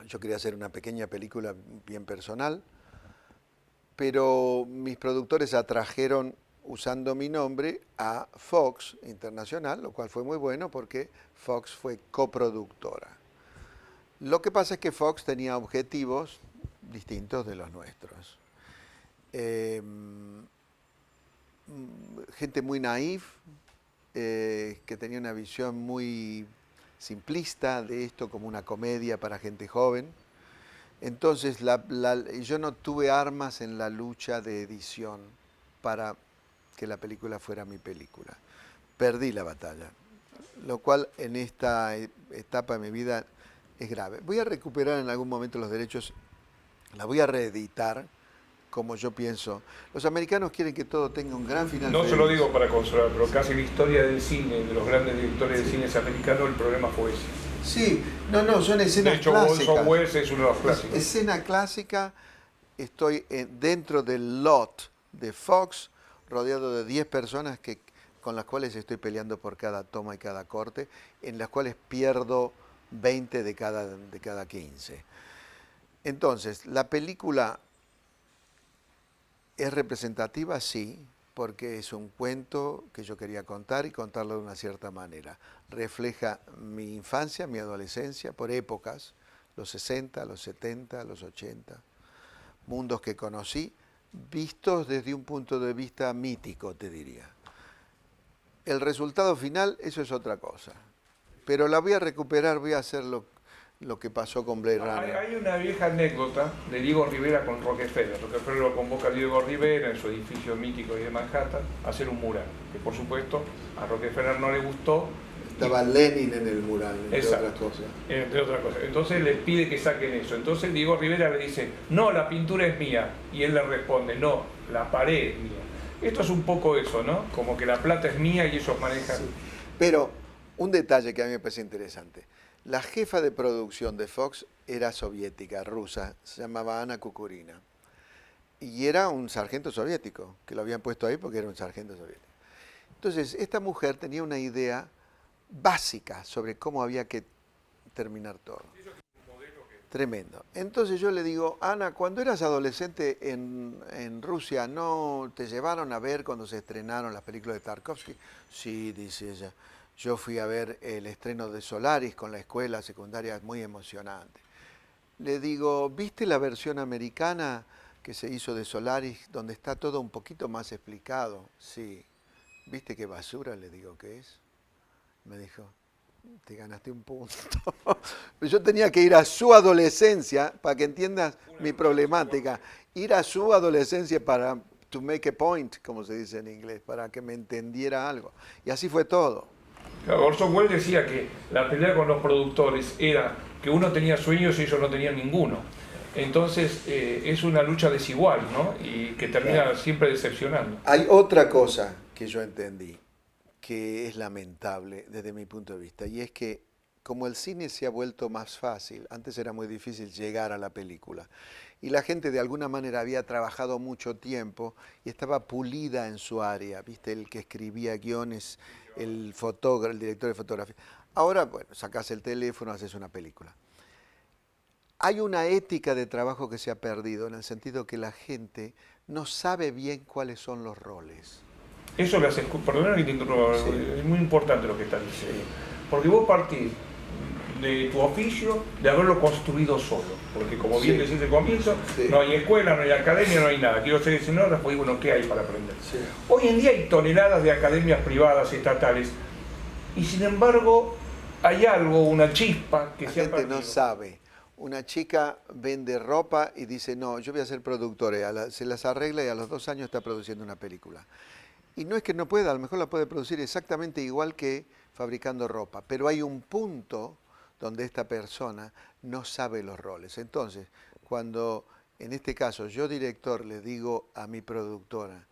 yo quería hacer una pequeña película bien personal, pero mis productores atrajeron, usando mi nombre, a Fox Internacional, lo cual fue muy bueno porque Fox fue coproductora. Lo que pasa es que Fox tenía objetivos distintos de los nuestros. Gente muy naif, que tenía una visión muy simplista de esto como una comedia para gente joven. Entonces yo no tuve armas en la lucha de edición para que la película fuera mi película. Perdí la batalla, lo cual en esta etapa de mi vida es grave. Voy a recuperar en algún momento los derechos, la voy a reeditar como yo pienso. Los americanos quieren que todo tenga un gran final. No se lo digo para consolar, pero casi la historia del cine, de los grandes directores de cine americanos, el problema fue ese. Sí, no, son escenas de hecho, clásicas. Orson Welles es uno de los clásicos. Escena clásica, estoy dentro del lot de Fox. rodeado de 10 personas con las cuales estoy peleando por cada toma y cada corte, en las cuales pierdo 20 de cada 15. Entonces, ¿la película es representativa? Sí, porque es un cuento que yo quería contar y contarlo de una cierta manera. Refleja mi infancia, mi adolescencia, por épocas, los 60, los 70, los 80, mundos que conocí, vistos desde un punto de vista mítico, te diría. El resultado final, eso es otra cosa. Pero la voy a recuperar, voy a hacer lo que pasó con Blade Runner. Hay una vieja anécdota de Diego Rivera con Rockefeller. Rockefeller lo convoca a Diego Rivera en su edificio mítico de Manhattan a hacer un mural, que por supuesto a Rockefeller no le gustó. Estaba Lenin en el mural, entre otras cosas. Entre otras cosas. Entonces le pide que saquen eso. Entonces Diego Rivera le dice, no, la pintura es mía. Y él le responde, no, la pared es mía. Esto es un poco eso, ¿no? Como que la plata es mía y ellos manejan. Sí. Pero un detalle que a mí me parece interesante. La jefa de producción de Fox era soviética, rusa, se llamaba Ana Kukurina. Y era un sargento soviético, que lo habían puesto ahí porque era un sargento soviético. Entonces, esta mujer tenía una idea básica sobre cómo había que terminar todo. Tremendo. Entonces yo le digo, Ana, cuando eras adolescente en Rusia, ¿no te llevaron a ver cuando se estrenaron las películas de Tarkovsky? Sí, dice ella. Yo fui a ver el estreno de Solaris con la escuela secundaria, es muy emocionante. Le digo, ¿viste la versión americana que se hizo de Solaris, donde está todo un poquito más explicado? Sí. ¿Viste qué basura? Le digo, ¿qué es? Me dijo, te ganaste un punto. Yo tenía que ir a su adolescencia, para que entiendas mi problemática, ir a su adolescencia para to make a point, como se dice en inglés, para que me entendiera algo. Y así fue todo. Orson Welles decía que la pelea con los productores era que uno tenía sueños y ellos no tenían ninguno. Entonces es una lucha desigual, ¿no? Y que termina siempre decepcionando. Hay otra cosa que yo entendí, que es lamentable desde mi punto de vista, y es que como el cine se ha vuelto más fácil, antes era muy difícil llegar a la película, y la gente de alguna manera había trabajado mucho tiempo y estaba pulida en su área, ¿viste? El que escribía guiones, el fotógrafo, el director de fotografía. Ahora, bueno, sacás el teléfono, haces una película. Hay una ética de trabajo que se ha perdido, en el sentido que la gente no sabe bien cuáles son los roles. Eso le hace, perdóname que te interrumpa, sí. Es muy importante lo que estás diciendo. Porque vos partís de tu oficio, de haberlo construido solo. Porque como bien decís al comienzo, no hay escuela, no hay academia, no hay nada. Quiero ser escenógrafo y bueno, ¿qué hay para aprender? Sí. Hoy en día hay toneladas de academias privadas, estatales, y sin embargo hay algo, una chispa que se ha perdido. La gente no sabe. Una chica vende ropa y dice, no, yo voy a ser productora. Se las arregla y a los 2 años está produciendo una película. Y no es que no pueda, a lo mejor la puede producir exactamente igual que fabricando ropa, pero hay un punto donde esta persona no sabe los roles. Entonces, cuando en este caso yo director le digo a mi productora,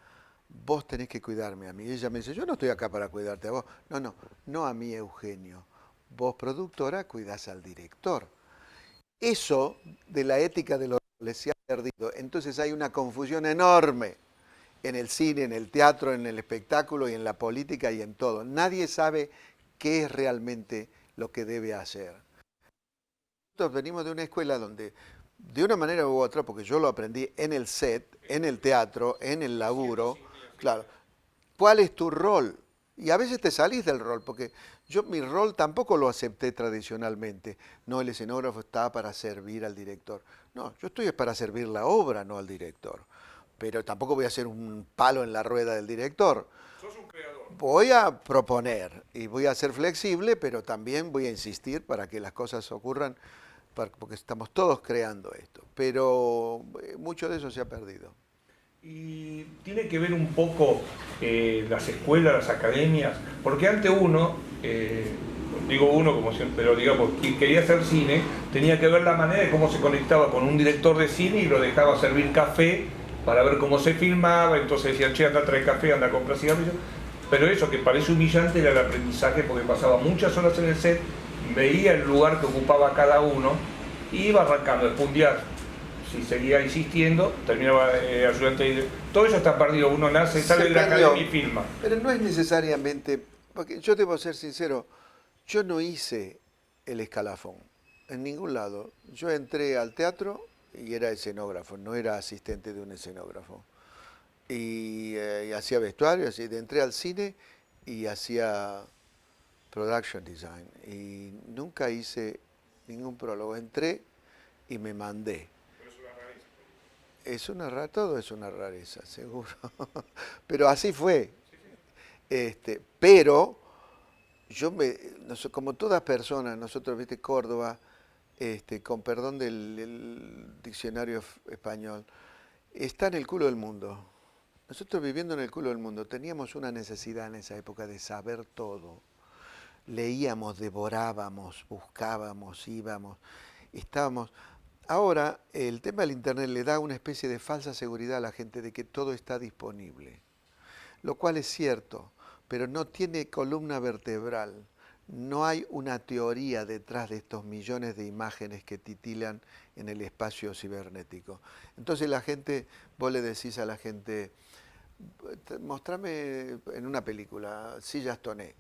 vos tenés que cuidarme a mí, ella me dice, yo no estoy acá para cuidarte a vos. No a mí, Eugenio. Vos, productora, cuidás al director. Eso de la ética de los roles se ha perdido. Entonces hay una confusión enorme en el cine, en el teatro, en el espectáculo y en la política y en todo. Nadie sabe qué es realmente lo que debe hacer. Nosotros venimos de una escuela donde, de una manera u otra, porque yo lo aprendí en el set, en el teatro, en el laburo, claro, ¿cuál es tu rol? Y a veces te salís del rol, porque yo mi rol tampoco lo acepté tradicionalmente. No, el escenógrafo está para servir al director. No, yo estoy para servir la obra, no al director. Pero tampoco voy a ser un palo en la rueda del director. Sos un creador. Voy a proponer y voy a ser flexible, pero también voy a insistir para que las cosas ocurran, porque estamos todos creando esto. Pero mucho de eso se ha perdido. Y tiene que ver un poco las escuelas, las academias, porque antes uno, digo uno como siempre, pero digamos, quien quería hacer cine, tenía que ver la manera de cómo se conectaba con un director de cine y lo dejaba servir café para ver cómo se filmaba, entonces decían, che, anda a traer café, anda a comprar cigarrillos. Pero eso que parece humillante era el aprendizaje, porque pasaba muchas horas en el set, veía el lugar que ocupaba cada uno y iba arrancando. Después un día si seguía insistiendo, terminaba ayudante. Todo eso está perdido, uno nace, sale de la academia y filma. Pero no es necesariamente, porque yo debo ser sincero, yo no hice el escalafón en ningún lado. Yo entré al teatro y era escenógrafo, no era asistente de un escenógrafo. Y hacía vestuarios, y entré al cine y hacía production design. Y nunca hice ningún prólogo. Entré y me mandé. Todo es una rareza, seguro. Pero así fue. Pero como todas personas, nosotros, viste, Córdoba, con perdón del diccionario español, está en el culo del mundo. Nosotros viviendo en el culo del mundo teníamos una necesidad en esa época de saber todo. Leíamos, devorábamos, buscábamos, íbamos, estábamos. Ahora el tema del internet le da una especie de falsa seguridad a la gente de que todo está disponible, lo cual es cierto, pero no tiene columna vertebral. No hay una teoría detrás de estos millones de imágenes que titilan en el espacio cibernético. Entonces vos le decís a la gente, mostrame en una película, sillas Toné.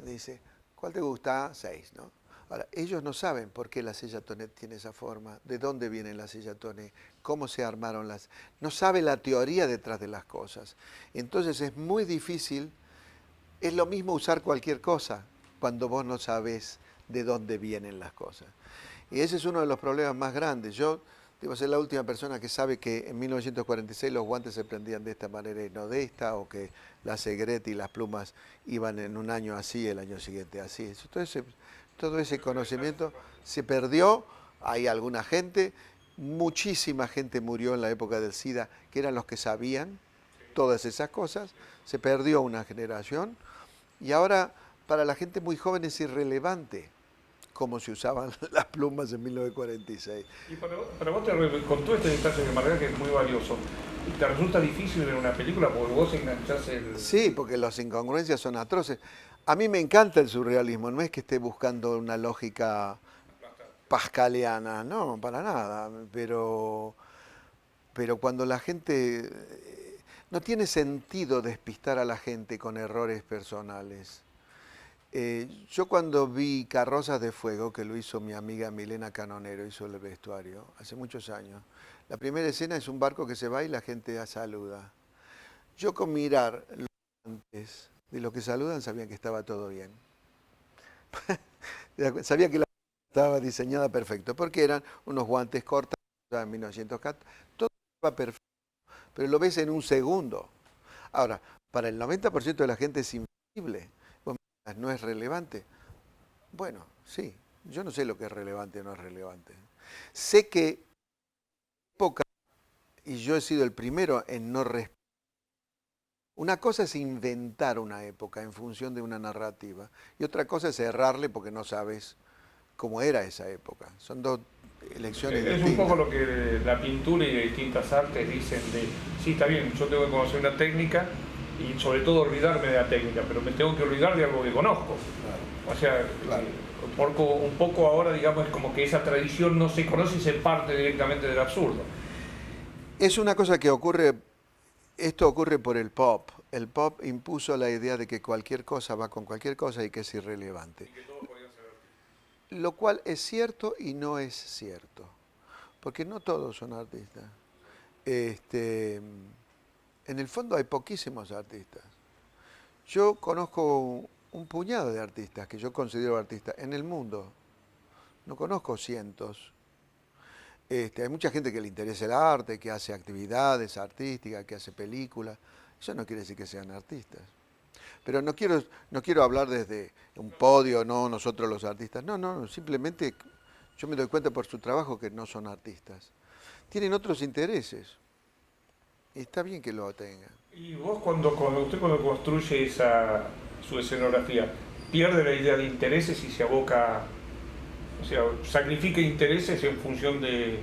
Dice, ¿cuál te gusta? 6, ¿no? Ahora, ellos no saben por qué la silla Toné tiene esa forma, de dónde viene la silla Toné, cómo se armaron no sabe la teoría detrás de las cosas. Entonces es muy difícil, es lo mismo usar cualquier cosa cuando vos no sabés de dónde vienen las cosas. Y ese es uno de los problemas más grandes. Yo debo ser la última persona que sabe que en 1946 los guantes se prendían de esta manera y no de esta, o que la Segrete y las plumas iban en un año así, el año siguiente así. Todo ese conocimiento se perdió. Hay alguna gente, muchísima gente murió en la época del SIDA, que eran los que sabían todas esas cosas. Se perdió una generación y ahora para la gente muy joven es irrelevante cómo se usaban las plumas en 1946. Y para vos, con todo este detalle de Margarita, que es muy valioso, ¿te resulta difícil ver una película porque vos enganchás el...? Sí, porque las incongruencias son atroces. A mí me encanta el surrealismo, no es que esté buscando una lógica pascaliana, no, para nada, pero cuando la gente... No tiene sentido despistar a la gente con errores personales. Yo cuando vi Carrozas de Fuego, que lo hizo mi amiga Milena Canonero, hizo el vestuario, hace muchos años, la primera escena es un barco que se va y la gente saluda. Yo con mirar antes de los que saludan sabía que estaba todo bien. Sabía que la estaba diseñada perfecto, porque eran unos guantes cortos en 1914, todo estaba perfecto, pero lo ves en un segundo. Ahora, para el 90% de la gente es invisible. No es relevante. Bueno, sí, yo no sé lo que es relevante o no es relevante. Sé que época, y yo he sido el primero en no respetar. Una cosa es inventar una época en función de una narrativa, y otra cosa es errarle porque no sabes cómo era esa época. Son dos elecciones distintas. Es un poco lo que la pintura y de distintas artes dicen de, sí, está bien, yo tengo que conocer una técnica, y sobre todo olvidarme de la técnica, pero me tengo que olvidar de algo que conozco. Claro. O sea, claro. Un poco ahora, digamos, es como que esa tradición no se conoce y se parte directamente del absurdo. Es una cosa que ocurre, esto ocurre por el pop. El pop impuso la idea de que cualquier cosa va con cualquier cosa y que es irrelevante. Y que todos podían ser artistas. Lo cual es cierto y no es cierto, porque no todos son artistas. En el fondo hay poquísimos artistas. Yo conozco un puñado de artistas que yo considero artistas en el mundo. No conozco cientos. Hay mucha gente que le interesa el arte, que hace actividades artísticas, que hace películas. Eso no quiere decir que sean artistas. Pero no quiero hablar desde un podio, no, nosotros los artistas. No, simplemente yo me doy cuenta por su trabajo que no son artistas. Tienen otros intereses. Y está bien que lo tengan. Y vos cuando construye su escenografía, ¿pierde la idea de intereses y se aboca, o sea, sacrifica intereses en función del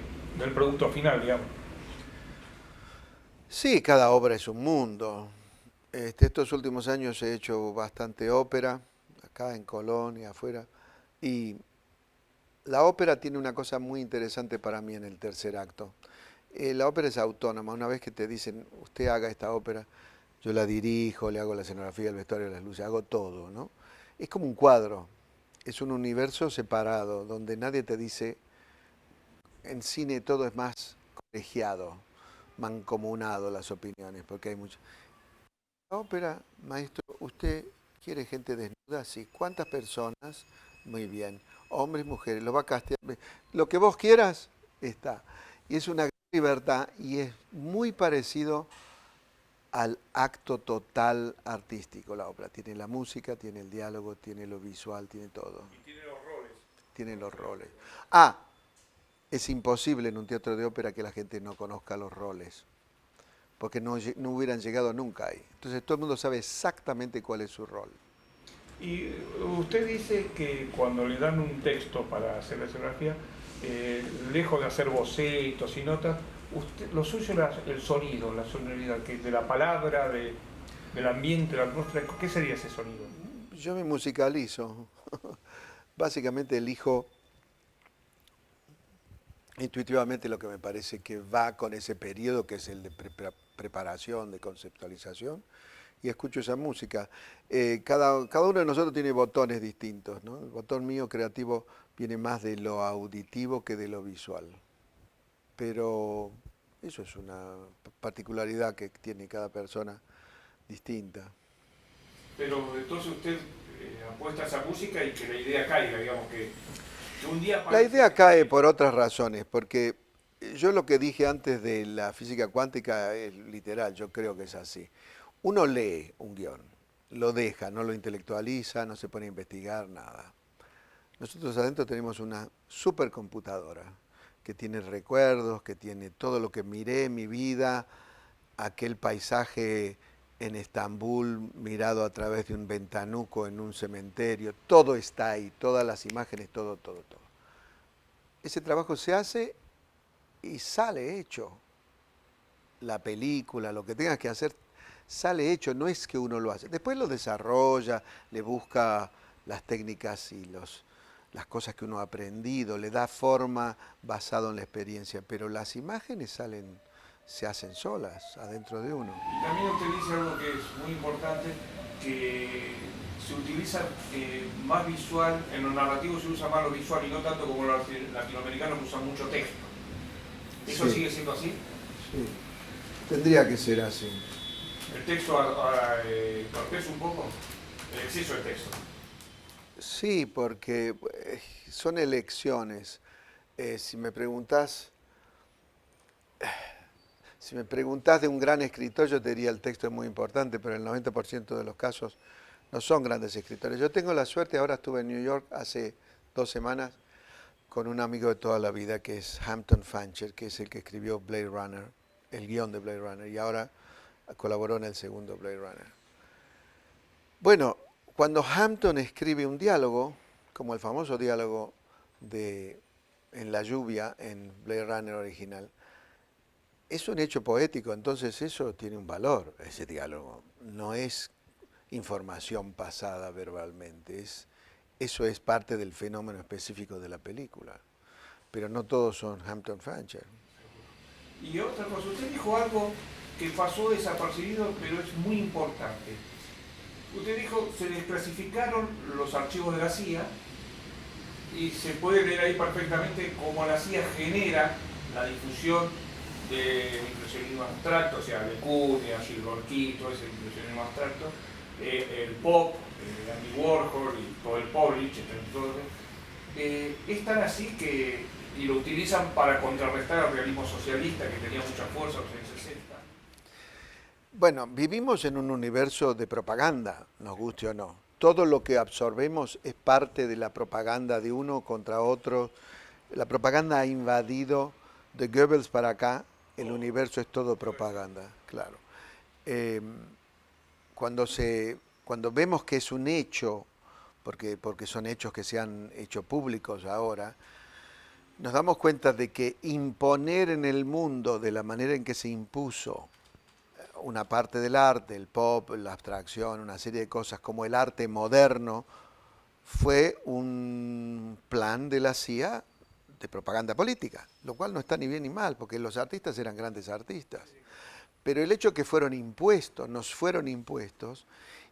producto final, digamos? Sí, cada obra es un mundo. Estos últimos años he hecho bastante ópera, acá en Colón y afuera, y La ópera tiene una cosa muy interesante para mí en el tercer acto. La ópera es autónoma. Una vez que te dicen, usted haga esta ópera, yo la dirijo, le hago la escenografía, el vestuario, las luces, hago todo, ¿no? Es como un cuadro. Es un universo separado, donde nadie te dice, en cine todo es más colegiado, mancomunado las opiniones, porque hay mucho. La ópera, maestro, ¿usted quiere gente desnuda? Sí. ¿Cuántas personas? Muy bien. Hombres, mujeres, lo va a castear. Lo que vos quieras, está. Y es una gran libertad y es muy parecido al acto total artístico la ópera. Tiene la música, tiene el diálogo, tiene lo visual, tiene todo. Y tiene los roles. Tiene los roles. Ah, es imposible en un teatro de ópera que la gente no conozca los roles, porque no hubieran llegado nunca ahí. Entonces todo el mundo sabe exactamente cuál es su rol. Y usted dice que cuando le dan un texto para hacer la escenografía, lejos de hacer bocetos y notas, lo suyo es el sonido, la sonoridad, que de la palabra, del ambiente, la atmósfera. ¿Qué sería ese sonido? Yo me musicalizo. Básicamente elijo intuitivamente lo que me parece que va con ese periodo que es el de preparación, de conceptualización, y escucho esa música. Cada uno de nosotros tiene botones distintos, ¿no? El botón mío creativo viene más de lo auditivo que de lo visual. Pero eso es una particularidad que tiene cada persona distinta. Pero entonces usted apuesta a esa música y que la idea caiga, digamos, que un día La aparece... idea cae por otras razones, porque yo lo que dije antes de la física cuántica es literal, yo creo que es así. Uno lee un guión, lo deja, no lo intelectualiza, no se pone a investigar, nada. Nosotros adentro tenemos una supercomputadora que tiene recuerdos, que tiene todo lo que miré en mi vida, aquel paisaje en Estambul mirado a través de un ventanuco en un cementerio, todo está ahí, todas las imágenes, todo, todo, todo. Ese trabajo se hace y sale hecho. La película, lo que tengas que hacer, sale hecho, no es que uno lo hace. Después lo desarrolla, le busca las técnicas y las cosas que uno ha aprendido, le da forma basado en la experiencia, pero las imágenes se hacen solas, adentro de uno. Y también usted dice algo que es muy importante, que se utiliza más visual, en lo narrativo se usa más lo visual y no tanto como los latinoamericanos que usan mucho texto. ¿Eso Sí, sigue siendo así? sí. Tendría que ser así. ¿El texto entorpece un poco? El exceso de texto. Sí, porque son elecciones. Si me preguntás de un gran escritor, yo te diría el texto es muy importante, pero el 90% de los casos no son grandes escritores. Yo tengo la suerte, ahora estuve en New York hace 2 semanas con un amigo de toda la vida que es Hampton Fancher, que es el que escribió Blade Runner, el guión de Blade Runner, y ahora colaboró en el segundo Blade Runner. Bueno, cuando Hampton escribe un diálogo, como el famoso diálogo en la lluvia en Blade Runner original, es un hecho poético, entonces eso tiene un valor, ese diálogo. No es información pasada verbalmente, eso es parte del fenómeno específico de la película. Pero no todos son Hampton Fancher. Y otra cosa, usted dijo algo que pasó desapercibido, pero es muy importante. Usted dijo, se desclasificaron los archivos de la CIA y se puede leer ahí perfectamente cómo la CIA genera la difusión del impresionismo abstracto, o sea, de Cunha, Gilborquí, todo ese impresionismo abstracto, el pop, Andy Warhol y todo el Polish, todo, es tan así que y lo utilizan para contrarrestar al realismo socialista que tenía mucha fuerza en los años 60. Bueno, vivimos en un universo de propaganda, nos guste o no. Todo lo que absorbemos es parte de la propaganda de uno contra otro. La propaganda ha invadido de Goebbels para acá, el universo es todo propaganda, claro. Cuando vemos que es un hecho, porque son hechos que se han hecho públicos ahora, nos damos cuenta de que imponer en el mundo de la manera en que se impuso una parte del arte, el pop, la abstracción, una serie de cosas como el arte moderno, fue un plan de la CIA de propaganda política, lo cual no está ni bien ni mal, porque los artistas eran grandes artistas. Pero el hecho que fueron impuestos, nos fueron impuestos,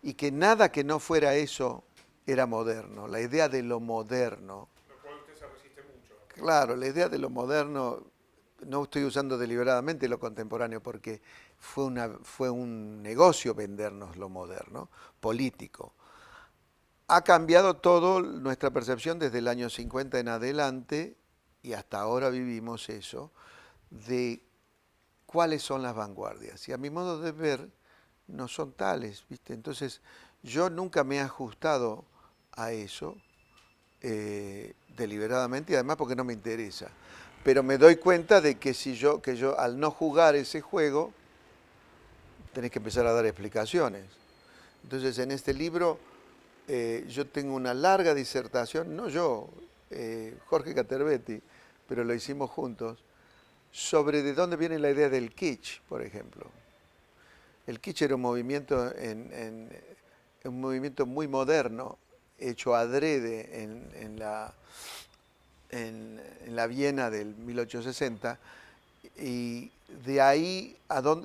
y que nada que no fuera eso era moderno, la idea de lo moderno. Lo cual usted se resiste mucho. Claro, la idea de lo moderno, no estoy usando deliberadamente lo contemporáneo, porque fue un negocio vendernos lo moderno, político. Ha cambiado todo nuestra percepción desde el año 50 en adelante, y hasta ahora vivimos eso, de cuáles son las vanguardias. Y a mi modo de ver, no son tales, ¿viste? Entonces, yo nunca me he ajustado a eso deliberadamente, y además porque no me interesa. Pero me doy cuenta de que que yo al no jugar ese juego, tenés que empezar a dar explicaciones. Entonces, en este libro, yo tengo una larga disertación, no yo, Jorge Caterbetti, pero lo hicimos juntos, sobre de dónde viene la idea del kitsch, por ejemplo. El kitsch era un movimiento, un movimiento muy moderno, hecho adrede en la Viena del 1860, y de ahí,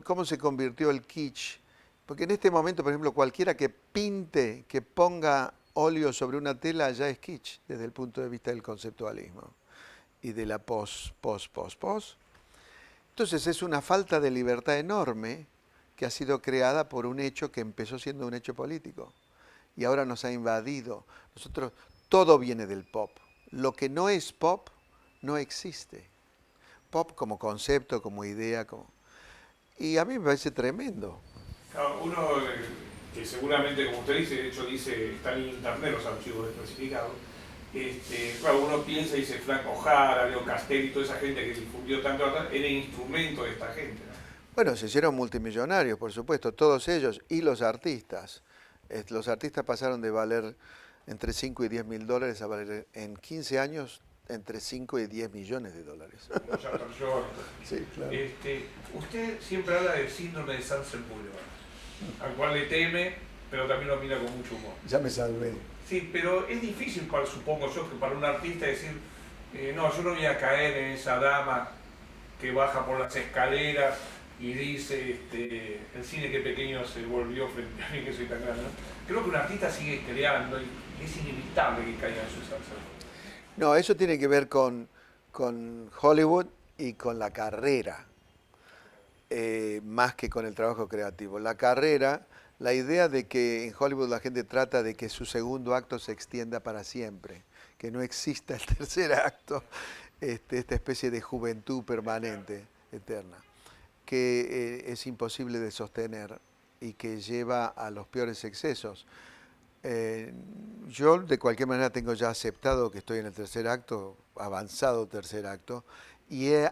¿cómo se convirtió el kitsch? Porque en este momento, por ejemplo, cualquiera que pinte, que ponga óleo sobre una tela, ya es kitsch, desde el punto de vista del conceptualismo y de la post. Entonces es una falta de libertad enorme que ha sido creada por un hecho que empezó siendo un hecho político y ahora nos ha invadido. Nosotros, todo viene del pop. Lo que no es pop no existe. Pop como concepto, como idea, y a mí me parece tremendo. Claro, uno que seguramente, como usted dice, de hecho dice, están en internet los archivos desclasificados. Claro, uno piensa y dice Franco Jara, Leo Castelli, toda esa gente que difundió tanto, era instrumento de esta gente, ¿no? Bueno, se hicieron multimillonarios, por supuesto, todos ellos y los artistas. Los artistas pasaron de valer entre 5 y 10 mil dólares a valer en 15 años entre 5 y 10 millones de dólares. Como ya yo. Sí, claro. Usted siempre habla del síndrome de Sunset Boulevard, al cual le teme, pero también lo mira con mucho humor. Ya me salvé. Sí, pero es difícil, supongo yo, que para un artista decir, no, yo no voy a caer en esa dama que baja por las escaleras y dice, el cine que pequeño se volvió frente a mí que soy tan grande, ¿no? Creo que un artista sigue creando y es inevitable que caiga en su salsa. No, eso tiene que ver con Hollywood y con la carrera, más que con el trabajo creativo. La carrera, la idea de que en Hollywood la gente trata de que su segundo acto se extienda para siempre, que no exista el tercer acto, esta especie de juventud permanente, eterna, que es imposible de sostener y que lleva a los peores excesos. Yo de cualquier manera tengo ya aceptado que estoy en el tercer acto, avanzado tercer acto, y he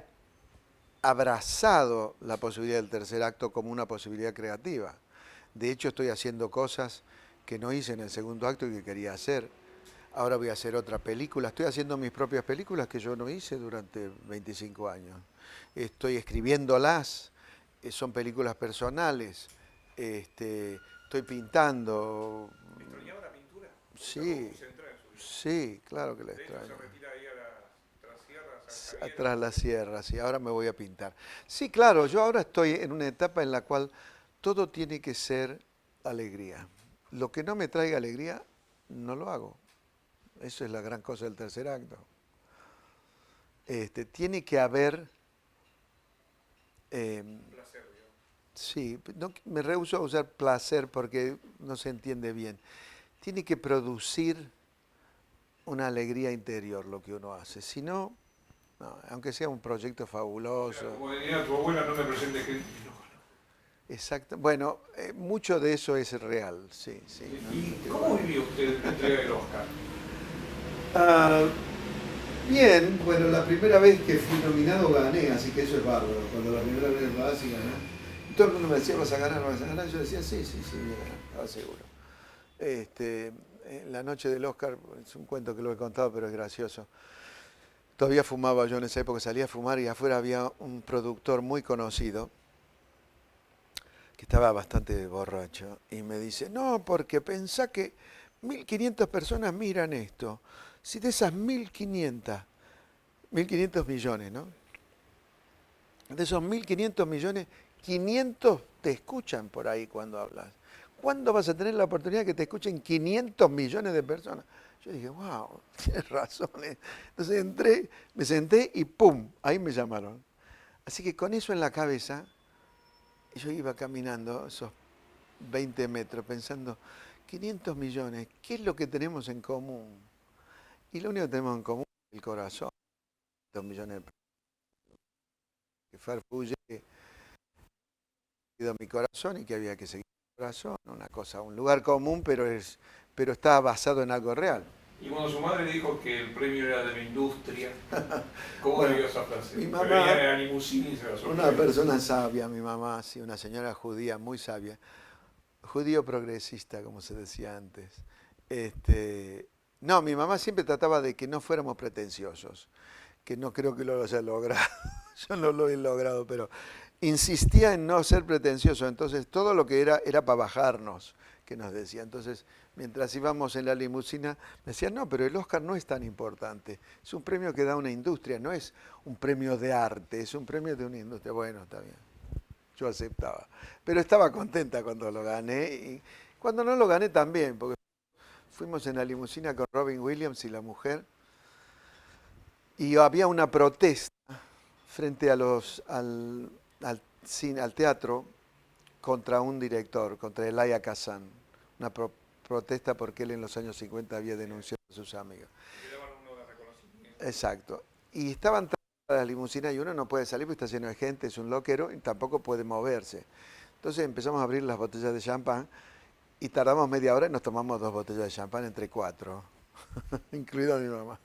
abrazado la posibilidad del tercer acto como una posibilidad creativa. De hecho, estoy haciendo cosas que no hice en el segundo acto y que quería hacer. Ahora voy a hacer otra película. Estoy haciendo mis propias películas que yo no hice durante 25 años. Estoy escribiéndolas, son películas personales. Estoy pintando. ¿Extrañaba la pintura? Sí, sí, claro que la extraño. ¿Se retira ahí a las sierras? Atrás las sierras, y ahora me voy a pintar. Sí, claro, yo ahora estoy en una etapa en la cual todo tiene que ser alegría. Lo que no me traiga alegría, no lo hago. Eso es la gran cosa del tercer acto. Tiene que haber... Placer, digamos. Sí, no, me rehúso a usar placer porque no se entiende bien. Tiene que producir una alegría interior lo que uno hace. Si no, aunque sea un proyecto fabuloso. Como diría tu abuela, no me presente gente. Exacto. Bueno, mucho de eso es real, sí, sí. ¿Y cómo vivió usted la entrega del Oscar? Bien, bueno, la primera vez que fui nominado gané, así que eso es bárbaro. Cuando la primera vez lo haces y ganás. Todo el mundo me decía, vas a ganar, vas a ganar. Yo decía, sí, voy a ganar, estaba seguro. La noche del Oscar, es un cuento que lo he contado, pero es gracioso. Todavía fumaba yo en esa época, salía a fumar y afuera había un productor muy conocido que estaba bastante borracho y me dice, no, porque pensá que 1.500 personas miran esto. Si de esas 1.500 millones, ¿no? De esos 1.500 millones, 500 te escuchan por ahí cuando hablas. ¿Cuándo vas a tener la oportunidad que te escuchen 500 millones de personas? Yo dije, wow, tienes razón. Entonces entré, me senté y ¡pum! Ahí me llamaron. Así que con eso en la cabeza, yo iba caminando esos 20 metros pensando, 500 millones, ¿qué es lo que tenemos en común? Y lo único que tenemos en común es el corazón. 500 millones de personas que farfulle mi corazón y que había que seguir mi corazón, una cosa, un lugar común, pero está basado en algo real. Y cuando su madre dijo que el premio era de la industria, ¿cómo Bueno, vivió esa frase? mi Me mamá, veía en la limusina y se la una sorprendió. persona sabia, mi mamá, sí, una señora judía muy sabia, judío progresista, como se decía antes. No, mi mamá siempre trataba de que no fuéramos pretenciosos, que no creo que lo haya logrado, yo no lo he logrado, pero insistía en no ser pretencioso, entonces todo lo que era para bajarnos, que nos decía. Entonces, mientras íbamos en la limusina, me decía, no, pero el Oscar no es tan importante, es un premio que da una industria, no es un premio de arte, es un premio de una industria. Bueno, está bien, yo aceptaba, pero estaba contenta cuando lo gané, y cuando no lo gané también, porque fuimos en la limusina con Robin Williams y la mujer, y había una protesta frente a al teatro contra un director, contra Elia Kazan. Una protesta porque él en los años 50 había denunciado a sus amigos. Le daban uno de reconocimiento. Exacto. Y estaban todas las limusinas y uno no puede salir porque está lleno de gente, es un loquero y tampoco puede moverse. Entonces empezamos a abrir las botellas de champán y tardamos media hora y nos tomamos 2 botellas de champán entre 4, incluida mi mamá.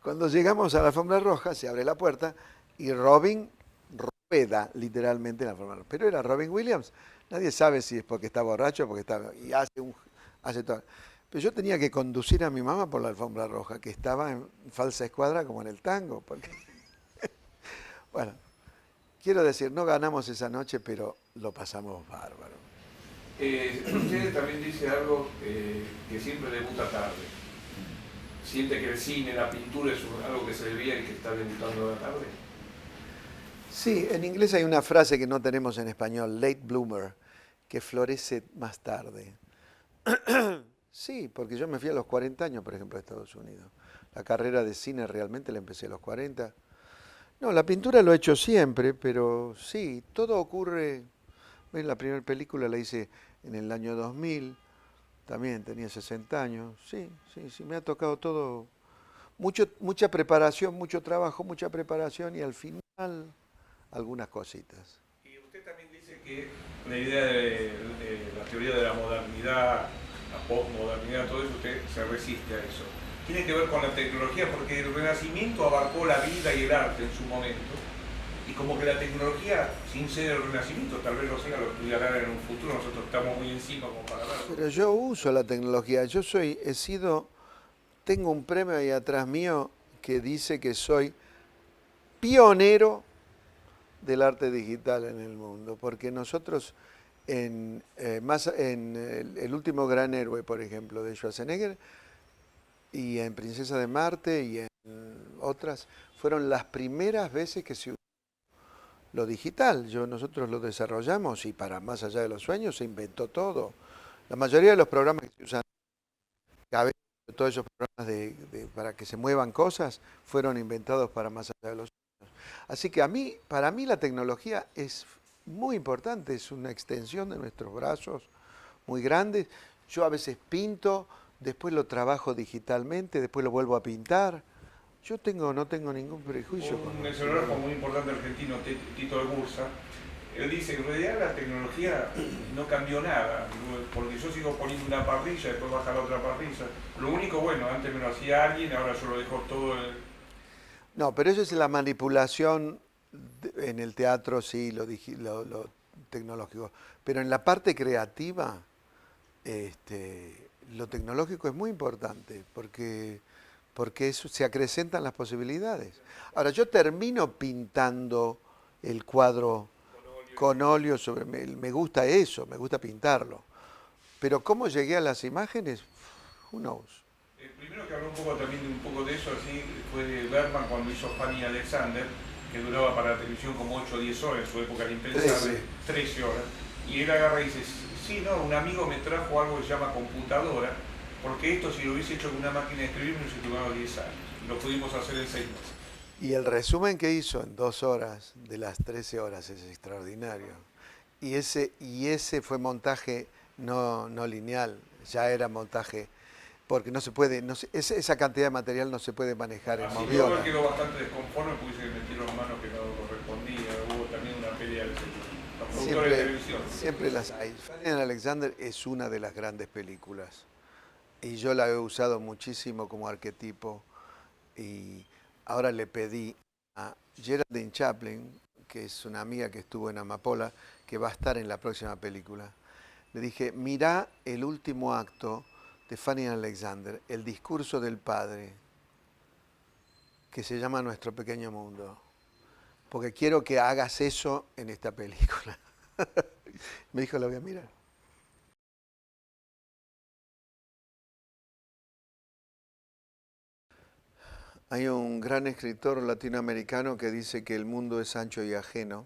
Cuando llegamos a la alfombra roja, se abre la puerta y Robin rueda literalmente en la alfombra roja. Pero era Robin Williams. Nadie sabe si es porque está borracho o porque está... Y hace todo. Pero yo tenía que conducir a mi mamá por la alfombra roja, que estaba en falsa escuadra como en el tango. Porque... Bueno, quiero decir, no ganamos esa noche, pero lo pasamos bárbaro. Usted también dice algo que siempre debuta tarde. ¿Siente que el cine, la pintura es algo que se debía y que está debutando a la tarde? Sí, en inglés hay una frase que no tenemos en español, late bloomer, que florece más tarde. Sí, porque yo me fui a los 40 años, por ejemplo, a Estados Unidos. La carrera de cine realmente la empecé a los 40. No, la pintura lo he hecho siempre, pero sí, todo ocurre. ¿Ves? La primera película la hice en el año 2000, también tenía 60 años. Sí, me ha tocado todo. Mucha preparación, mucho trabajo, mucha preparación y al final algunas cositas. Y usted también dice que la idea de la teoría de la modernidad, la postmodernidad, todo eso, usted se resiste a eso. Tiene que ver con la tecnología porque el Renacimiento abarcó la vida y el arte en su momento. Y como que la tecnología, sin ser el Renacimiento, tal vez lo sea, lo estudiarán en un futuro, nosotros estamos muy encima como para verlo. Pero yo uso la tecnología, tengo un premio ahí atrás mío que dice que soy pionero del arte digital en el mundo, porque nosotros en el último gran héroe, por ejemplo, de Schwarzenegger, y en Princesa de Marte y en otras, fueron las primeras veces que se usó lo digital. Nosotros lo desarrollamos y para Más allá de los sueños se inventó todo. La mayoría de los programas que se usan, todos esos programas para que se muevan cosas, fueron inventados para Más allá de los sueños. Así que para mí la tecnología es muy importante, es una extensión de nuestros brazos muy grandes. Yo a veces pinto, después lo trabajo digitalmente, después lo vuelvo a pintar. Yo no tengo ningún prejuicio. Un escenógrafo muy importante argentino, Tito de Bursa, él dice que en realidad la tecnología no cambió nada, porque yo sigo poniendo una parrilla, después baja la otra parrilla. Lo único, bueno, antes me lo hacía alguien, ahora yo lo dejo todo... No, pero eso es la manipulación en el teatro, sí, lo tecnológico. Pero en la parte creativa, lo tecnológico es muy importante, porque eso, se acrecentan las posibilidades. Ahora, yo termino pintando el cuadro con óleo me gusta eso, me gusta pintarlo. Pero cómo llegué a las imágenes, who knows. El primero que habló un poco también de un poco de eso así fue Bergman cuando hizo Fanny Alexander, que duraba para la televisión como 8 o 10 horas, en su época era impensable, 13 horas. Y él agarra y dice, sí, no, un amigo me trajo algo que se llama computadora, porque esto si lo hubiese hecho con una máquina de escribir me hubiese tomado 10 años. Lo pudimos hacer en 6 meses. Y el resumen que hizo en 2 horas de las 13 horas es extraordinario. Y ese fue montaje no lineal, ya era montaje, porque no se puede, esa cantidad de material no se puede manejar en Así moviola. todo quedó bastante desconforme porque se metieron manos que no correspondía, hubo también una pelea de los productores de televisión. Siempre las hay. Fanny and Alexander es una de las grandes películas y yo la he usado muchísimo como arquetipo y ahora le pedí a Geraldine Chaplin, que es una amiga que estuvo en Amapola, que va a estar en la próxima película. Le dije, mirá el último acto de Fanny and Alexander, el discurso del padre, que se llama Nuestro Pequeño Mundo, porque quiero que hagas eso en esta película. Me dijo, la voy a mirar. Hay un gran escritor latinoamericano que dice que el mundo es ancho y ajeno.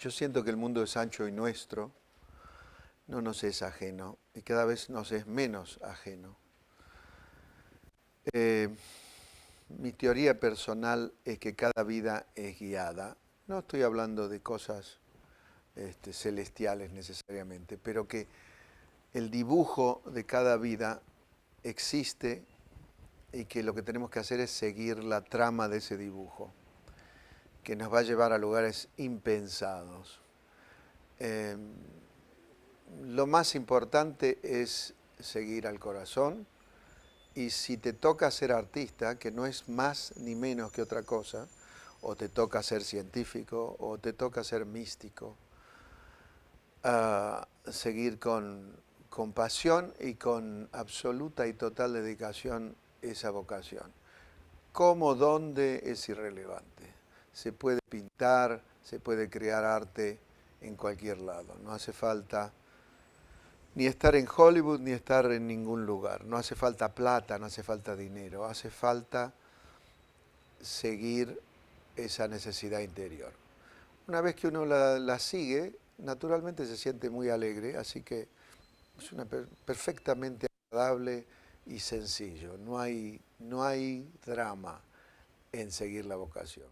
Yo siento que el mundo es ancho y nuestro, no nos es ajeno, y cada vez nos es menos ajeno. Mi teoría personal es que cada vida es guiada. No estoy hablando de cosas celestiales necesariamente, pero que el dibujo de cada vida existe y que lo que tenemos que hacer es seguir la trama de ese dibujo, que nos va a llevar a lugares impensados. Lo más importante es seguir al corazón y si te toca ser artista, que no es más ni menos que otra cosa, o te toca ser científico o te toca ser místico, seguir con pasión y con absoluta y total dedicación esa vocación. ¿Cómo, dónde? Es irrelevante. Se puede pintar, se puede crear arte en cualquier lado. No hace falta ni estar en Hollywood ni estar en ningún lugar. No hace falta plata, no hace falta dinero. Hace falta seguir esa necesidad interior. Una vez que uno la sigue, naturalmente se siente muy alegre, así que es perfectamente agradable y sencillo. No hay drama en seguir la vocación.